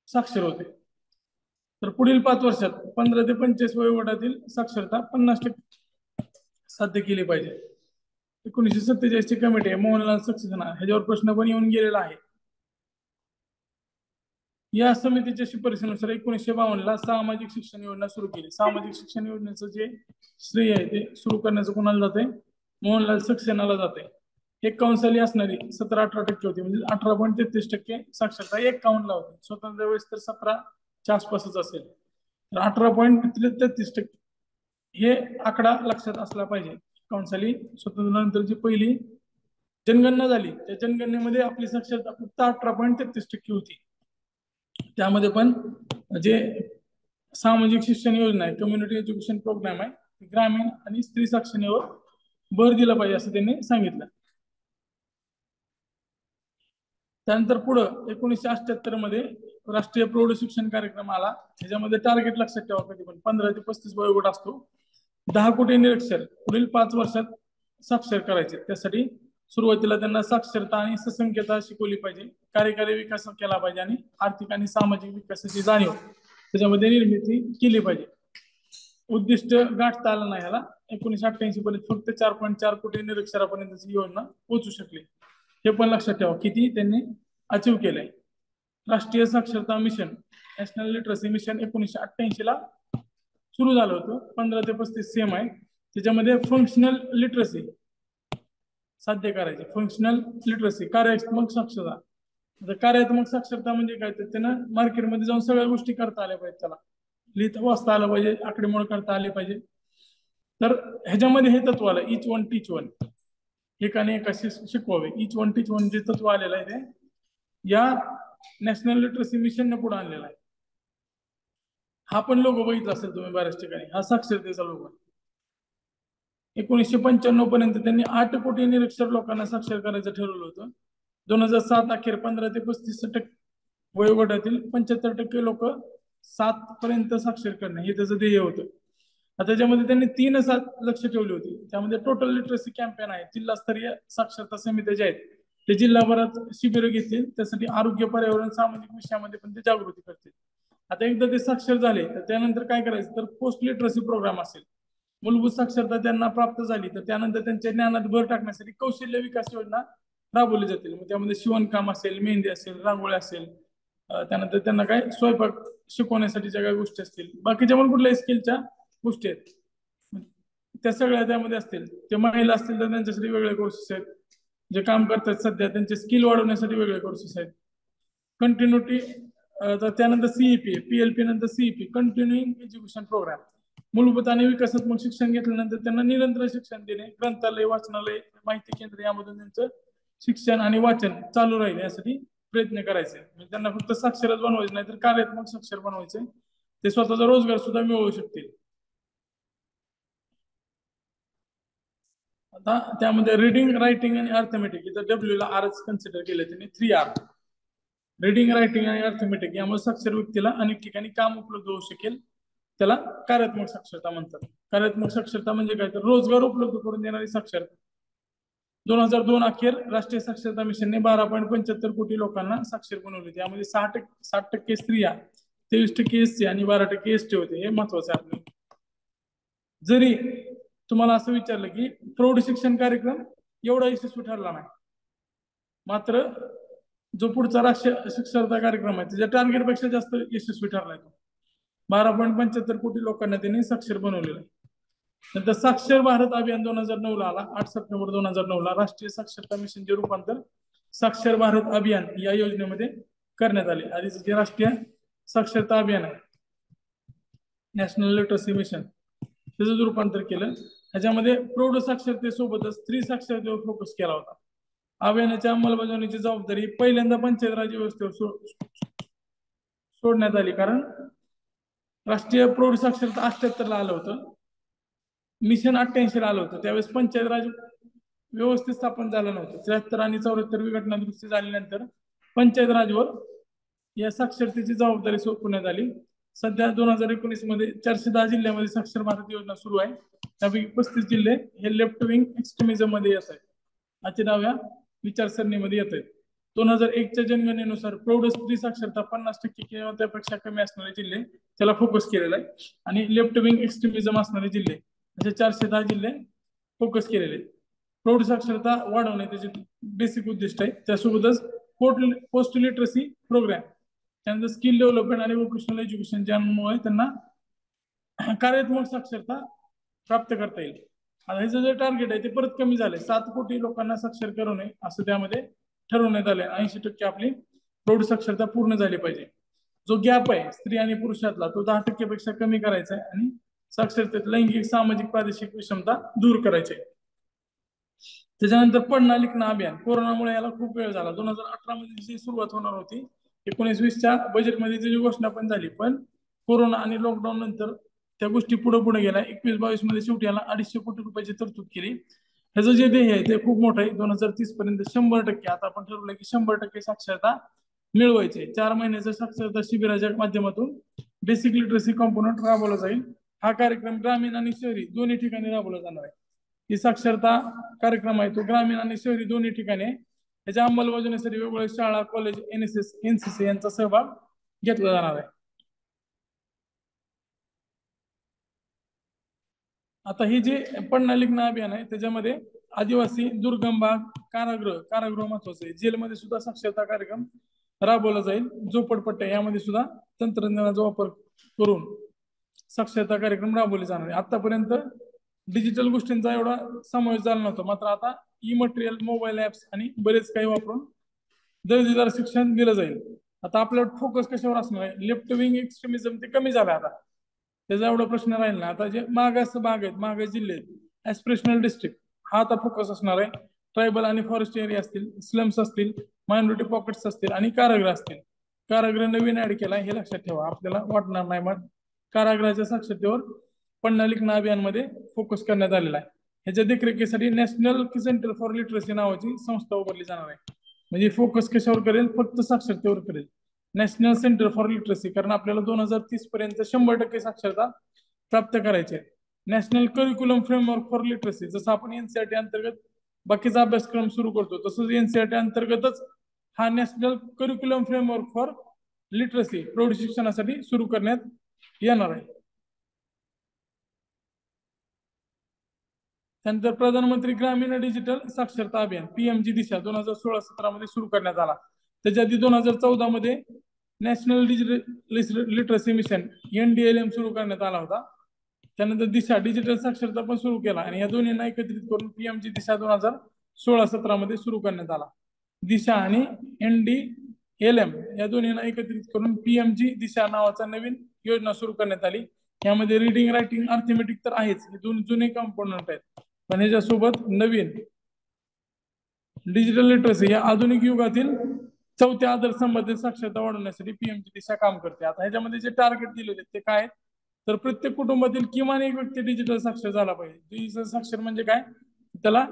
साक्षर होते. तर पुढील 5 वर्षात 15 ते 25 वयोगटातील साक्षरता 50% साध्य केली पाहिजे. 1947 ची कमिटी आहे मोहनलाल सक्सेना, ह्याच्यावर प्रश्न पण येऊन गेलेला आहे. या समितीच्या शिफारशीनुसार 1952 सामाजिक शिक्षण योजना सुरू केली. सामाजिक शिक्षण योजनेचं जे श्रेय आहे ते सुरू करण्याचं कोणाला जाते, मोहनलाल सक्सेनाला जाते. 51 साली असणारी 17-18% होती, म्हणजे 18.33% साक्षरता 51 ला होती. स्वतंत्र वेळेस तर 17च्या आसपासच असेल, तर 18.33% हे आकडा लक्षात असला पाहिजे. 51 साली स्वातंत्र्यानंतरची पहिली जनगणना झाली, त्या जनगणनेमध्ये आपली साक्षरता फक्त 18.33% होती. त्यामध्ये पण जे सामाजिक शिक्षण योजना आहे, कम्युनिटी एज्युकेशन प्रोग्राम आहे, ग्रामीण आणि स्त्री साक्षरतेवर भर दिला पाहिजे असं त्यांनी सांगितलं. त्यानंतर पुढं 1978 मध्ये राष्ट्रीय प्रौढ शिक्षण कार्यक्रम आला. त्याच्यामध्ये टार्गेट लक्षात ठेवा, कधी पण 15 ते 35 वयोगट असतो. 10 कोटी निरक्षर पुढील 5 वर्षात साक्षर करायचे. त्यासाठी सुरुवातीला त्यांना साक्षरता आणि सुसंख्यता शिकवली पाहिजे, कार्यकारी विकास केला पाहिजे आणि आर्थिक आणि सामाजिक विकासाची जाणीव त्याच्यामध्ये निर्मिती केली पाहिजे. उद्दिष्ट गाठता आलं नाही याला. 1988 पर्यंत फक्त 4.4 कोटी निरक्षरापर्यंतची योजना पोहोचू शकली. हे पण लक्षात ठेवा किती त्यांनी अचीव केलंय. राष्ट्रीय साक्षरता मिशन, नॅशनल लिटरसी मिशन 1988 ला सुरू झालं होतं. 15 ते 35 सेम आहे. त्याच्यामध्ये फंक्शनल लिटरसी साध्य करायची. फंक्शनल लिटरसी कार्यात्मक साक्षरता. आता कार्यात्मक साक्षरता म्हणजे काय, तर त्यांना मार्केटमध्ये जाऊन सगळ्या गोष्टी करता आल्या पाहिजेत, त्याला लिहिता वाचता आलं पाहिजे, आकडेमोड करता आले पाहिजे. तर ह्याच्यामध्ये हे तत्व आलं इच वन टीच वन, एकाने एकाशी शिकवावे. इच वन टीच वन जे तत्व आलेलं आहे ते या नॅशनल लिटरसी मिशन पुढे आणलेला आहे. हा पण लोगो बघितला असेल तुम्ही बऱ्याच ठिकाणी, हा साक्षरतेचा लोगो. 1995 पर्यंत त्यांनी 8 कोटी निरक्षर लोकांना साक्षर करायचं ठरवलं होतं. 2007 अखेर 15 ते 35% वयोगटातील 75% लोक 7 पर्यंत साक्षर करणे हे त्याचं ध्येय होतं. त्याच्यामध्ये त्यांनी 3 लक्ष ठेवली होती. त्यामध्ये टोटल लिटरसी कॅम्पेन आहे, जिल्हास्तरीय साक्षरता समित्या ज्या आहेत ते जिल्हाभरात शिबिरं घेतील, त्यासाठी आरोग्य, पर्यावरण, सामाजिक विषयामध्ये पण ते जागृती करतील. आता एकदा ते साक्षर झाले तर त्यानंतर काय करायचं, तर पोस्ट लिटरसी प्रोग्राम असेल, मूलभूत साक्षरता त्यांना प्राप्त झाली तर त्यानंतर त्यांच्या ज्ञानात भर टाकण्यासाठी कौशल्य विकास योजना राबवली जातील. मग त्यामध्ये शिवणकाम असेल, मेहंदी असेल, रांगोळी असेल, त्यानंतर त्यांना काय स्वयंपाक शिकवण्यासाठीच्या काही गोष्टी असतील, बाकीच्या पण कुठल्याही स्किलच्या गोष्टी आहेत त्या सगळ्या त्यामध्ये असतील. ते महिला असतील तर त्यांच्यासाठी वेगळे कोर्सेस आहेत, जे काम करतात सध्या त्यांचे स्किल वाढवण्यासाठी वेगळे कोर्सेस आहेत. कंटिन्युटी, तर त्यानंतर सीईपी, पीएलपी नंतर सीईपी, कंटिन्युइंग एज्युकेशन प्रोग्राम, मूलभूत आणि विकासात्मक शिक्षण घेतल्यानंतर त्यांना निरंतर शिक्षण देणे, ग्रंथालय, वाचनालय, माहिती केंद्र यामधून त्यांचं शिक्षण आणि वाचन चालू राहील यासाठी प्रयत्न करायचे. म्हणजे त्यांना फक्त साक्षरच बनवायचं नाही तर कार्यात्मक साक्षर बनवायचे, ते स्वतःचा रोजगार सुद्धा मिळवू शकतील. आता त्यामध्ये रिडिंग, रायटिंग आणि अर्थमॅटिक, इथं डब्ल्यू ला आरच कन्सिडर केले त्यांनी, 3R, रिडिंग, रायटिंग आणि अर्थमॅटिक, यामुळे साक्षर व्यक्तीला अनेक ठिकाणी काम उपलब्ध होऊ शकेल. त्याला कार्यात्मक साक्षरता म्हणतात. कार्यात्मक साक्षरता म्हणजे काय, तर रोजगार उपलब्ध करून देणारी साक्षरता. 2002 अखेर राष्ट्रीय साक्षरता मिशनने 12.75 कोटी लोकांना साक्षर बनवले. त्यामध्ये 60% स्त्रिया, 23% एससी आणि 12% एसटी होते. हे महत्वाचं आहे आपल्याला. जरी तुम्हाला असं विचारलं की प्रौढ शिक्षण कार्यक्रम एवढा यशस्वी ठरला नाही, मात्र जो पुढचा राष्ट्रीय साक्षरता कार्यक्रम आहे त्याच्या टार्गेटपेक्षा जास्त यशस्वी ठरलाय तो. 12.75 कोटी लोकांना त्यांनी साक्षर बनवलेलं आहे. नंतर साक्षर भारत अभियान 2009 ला आला. 8 सप्टेंबर 2009 ला राष्ट्रीय साक्षरता मिशनचे रूपांतर साक्षर भारत अभियान या योजनेमध्ये करण्यात आले. आधीच जे राष्ट्रीय साक्षरता अभियान आहे, नॅशनल लिटरसी मिशन, त्याचं रूपांतर केलं. ह्याच्यामध्ये प्रौढ साक्षरतेसोबतच स्त्री साक्षरतेवर फोकस केला होता. अभियानाच्या अंमलबजावणीची जबाबदारी पहिल्यांदा पंचायत राज व्यवस्थेवर सोडण्यात आली, कारण राष्ट्रीय प्रौढ साक्षरता 78 ला आलं होतं, मिशन 88 ला आलं होतं. त्यावेळेस पंचायत राज व्यवस्थित स्थापन झालं नव्हतं. 73 आणि 74वी घटना दुरुस्ती झाल्यानंतर पंचायत राजवर या साक्षरतेची जबाबदारी सोपवण्यात आली. सध्या 2019 मध्ये 410 जिल्ह्यामध्ये साक्षर भारत योजना सुरू आहे. त्यापैकी 35 जिल्हे हे लेफ्ट विंग एक्स्ट्रीमिझम मध्ये येत आहेत, अतिडाव्या विचारसरणीमध्ये येत आहेत. 2001च्या जनगणनेनुसार प्रौढ स्त्री साक्षरता 50% किंवा त्यापेक्षा कमी असणारे जिल्हे त्याला फोकस केलेला आहे, आणि लेफ्ट विंग एक्स्ट्रीमिझम असणारे जिल्हे असे 410 जिल्हे फोकस केलेले. प्रौढ साक्षरता वाढवणे त्याचे बेसिक उद्दिष्ट आहे. त्यासोबतच पोस्ट लिटरसी प्रोग्राम, त्यानंतर स्किल डेव्हलपमेंट आणि वोकेशनल एज्युकेशन, ज्यामुळे त्यांना कार्यात्मक साक्षरता प्राप्त करता येईल. आता ह्याचं जे टार्गेट आहे ते परत कमी झालंय, 7 कोटी लोकांना साक्षर करणे असं त्यामध्ये ठरवण्यात आले. 80% आपली प्रौढ साक्षरता पूर्ण झाली पाहिजे. जो गॅप आहे स्त्री आणि पुरुषातला तो 10% पेक्षा कमी करायचा आहे, आणि साक्षरतेत लैंगिक, सामाजिक, प्रादेशिक विषमता दूर करायची आहे. त्याच्यानंतर पढना लिखना अभियान, कोरोनामुळे याला खूप वेळ झाला. 2018 मध्ये जी सुरुवात होणार होती, 19-20च्या बजेटमध्ये त्याची घोषणा पण झाली, पण कोरोना आणि लॉकडाऊन नंतर त्या गोष्टी पुढे गेल्या. 21-22 मध्ये शेवटी याला 250 कोटी रुपयाची तरतूद केली. ह्याचं जे ध्येय आहे ते खूप मोठं आहे. 2030 पर्यंत 100%, आता आपण ठरवलं की 100% साक्षरता मिळवायची. 4 महिन्याच्या साक्षरता शिबिराच्या माध्यमातून बेसिक लिटरसी कॉम्पोनंट राबवला जाईल. हा कार्यक्रम ग्रामीण आणि शहरी दोन्ही ठिकाणी राबवला जाणार आहे. ही साक्षरता कार्यक्रम आहे तो ग्रामीण आणि शहरी दोन्ही ठिकाणी आहे. त्याच्या अंमलबजावणीसाठी वेगवेगळ्या शाळा, कॉलेज, एनसीसी यांचा सहभाग घेतला जाणार आहे. आता ही जी पढना लिखना अभियान आहे त्याच्यामध्ये आदिवासी, दुर्गम भाग, कारागृह महत्वाचं आहे. जेलमध्ये सुद्धा साक्षरता कार्यक्रम राबवला जाईल. झोपडपट्ट्या यामध्ये सुद्धा तंत्रज्ञानाचा वापर करून साक्षरता कार्यक्रम राबवले जाणार आहे. आतापर्यंत डिजिटल गोष्टींचा एवढा समावेश झाला नव्हता, मात्र आता ई मटेरियल, मोबाईल ऍप्स आणि बरेच काही वापरून दर्जेदार शिक्षण दिलं जाईल. आता आपला फोकस कशावर असणार आहे, लेफ्ट विंग एक्स्ट्रीमिझम ते कमी झालं आता, त्याचा एवढा प्रश्न राहील ना. आता जे मागास भाग आहेत, मागास जिल्हे, ऍस्पिरेशनल डिस्ट्रिक्ट, हा आता फोकस असणार आहे. ट्रायबल आणि फॉरेस्ट एरिया असतील, स्लम्स असतील, मायनॉरिटी पॉकेट्स असतील आणि कारागृह असतील. कारागृह नवीन ऍड केला हे लक्षात ठेवा, आपल्याला वाटणार नाही. मग कारागृहाच्या साक्षरतेवर पढना लिखना अभियानमध्ये फोकस करण्यात आलेला आहे. ह्याच्या देखरेखीसाठी नॅशनल सेंटर फॉर लिटरसी नावाची संस्था उभारली जाणार आहे. म्हणजे फोकस कशावर करेल, फक्त साक्षरतेवर करेल, नॅशनल सेंटर फॉर लिटरसी. कारण आपल्याला 2030 पर्यंत 100% साक्षरता प्राप्त करायची आहे. National curriculum framework for literacy, जसं आपण एनसीईआरटी अंतर्गत बाकीचा अभ्यासक्रम सुरू करतो. तसंच एनसीईआरटी अंतर्गतच हा national curriculum framework for literacy प्रौढ शिक्षणासाठी सुरू करण्यात येणार आहे. त्यानंतर प्रधानमंत्री ग्रामीण डिजिटल साक्षरता अभियान पीएमजी दिशा 2016-17 मध्ये सुरू करण्यात आला. त्याच्या आधी 2014 मध्ये national digital literacy mission NDLM सुरू करण्यात आला होता. त्यानंतर दिशा डिजिटल साक्षरता पण सुरू केला आणि या दोन्हींना एकत्रित करून पीएमजी दिशा 2016-17 मध्ये सुरू करण्यात आला. दिशा आणि NDLM या दोन्हींना एकत्रित करून पीएमजी दिशा नावाचा नवीन योजना सुरू करण्यात आली. यामध्ये रिडिंग रायटिंग अर्थमेटिक तर आहेच, हे दोन जुने कंपोनंट आहेत, पण याच्यासोबत नवीन डिजिटल लिटरसी या आधुनिक युगातील चौथ्या आदर्श संबंधित साक्षरता वाढवण्यासाठी पीएमजी दिशा काम करते. आता ह्याच्यामध्ये जे टार्गेट दिले होते ते काय, तर प्रत्येक कुटुंबातील किमान एक व्यक्ती डिजिटल साक्षर झाला पाहिजे. डिजिटल साक्षर म्हणजे काय, त्याला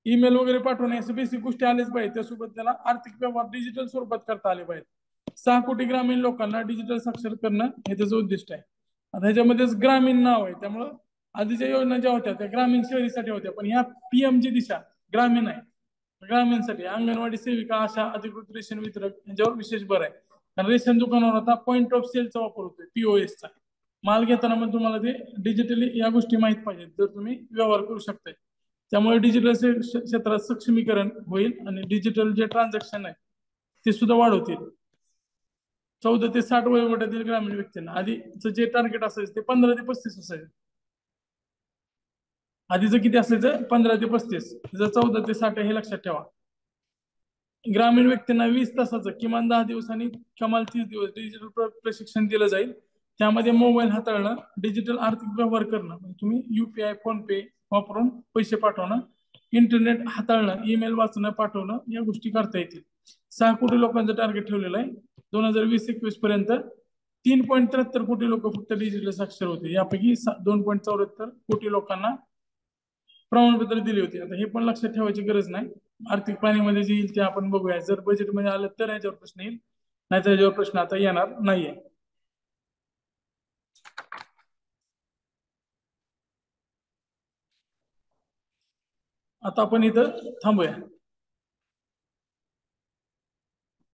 ईमेल वगैरे पाठवणे असे बेसिक गोष्टी आलेच पाहिजे. त्यासोबत त्याला आर्थिक व्यवहार डिजिटल स्वरूपात करता आले पाहिजे. 6 कोटी ग्रामीण लोकांना डिजिटल साक्षर करणं हे त्याचं उद्दिष्ट आहे. आता ह्याच्यामध्येच ग्रामीण नाव आहे, त्यामुळं आधीच्या योजना ज्या होत्या त्या ग्रामीण शहरीसाठी होत्या, पण ह्या पीएमजी दिशा ग्रामीण आहे. ग्रामीणसाठी अंगणवाडी सेविका, आशा, अधिकृत रेशन वितरक यांच्यावर विशेष भर आहे. कारण रेशन दुकानावर आता पॉईंट ऑफ सेलचा वापर होतोय, POS चा. माल घेताना मग तुम्हाला ते डिजिटली या गोष्टी माहित पाहिजेत, तर तुम्ही व्यवहार करू शकताय. त्यामुळे डिजिटल क्षेत्रात सक्षमीकरण होईल आणि डिजिटल जे ट्रान्झॅक्शन आहे ते सुद्धा वाढवतील. 14 ते 60 वयोगटातील ग्रामीण व्यक्तींना आधीचं जे टार्गेट असायचं ते 15 ते 35 असायचं. आधीचं किती असायचं, 15 ते 35, 14 ते 60 हे लक्षात ठेवा. ग्रामीण व्यक्तींना 20 तासाचं किमान 10 दिवस आणि कमाल 30 दिवस डिजिटल प्रशिक्षण दिलं जाईल. त्यामध्ये मोबाईल हाताळणं, डिजिटल आर्थिक व्यवहार करणं, म्हणजे तुम्ही UPI, फोन पे वापरून पैसे पाठवणं, इंटरनेट हाताळणं, ईमेल वाचणं, पाठवणं या गोष्टी करता येतील. 6 कोटी लोकांचं टार्गेट ठेवलेलं आहे. 2020-21 पर्यंत 3.73 कोटी लोक फक्त डिजिटल साक्षर होते. यापैकी 2.74 कोटी लोकांना प्रमाणपत्र दिली होती. आता हे पण लक्षात ठेवायची गरज नाही. आर्थिक प्लॅनिंगमध्ये जे येईल ते आपण बघूया. जर बजेटमध्ये आलं तर याच्यावर प्रश्न येईल, नाहीतर याच्यावर प्रश्न आता येणार नाहीये. आता आपण इथं थांबूया.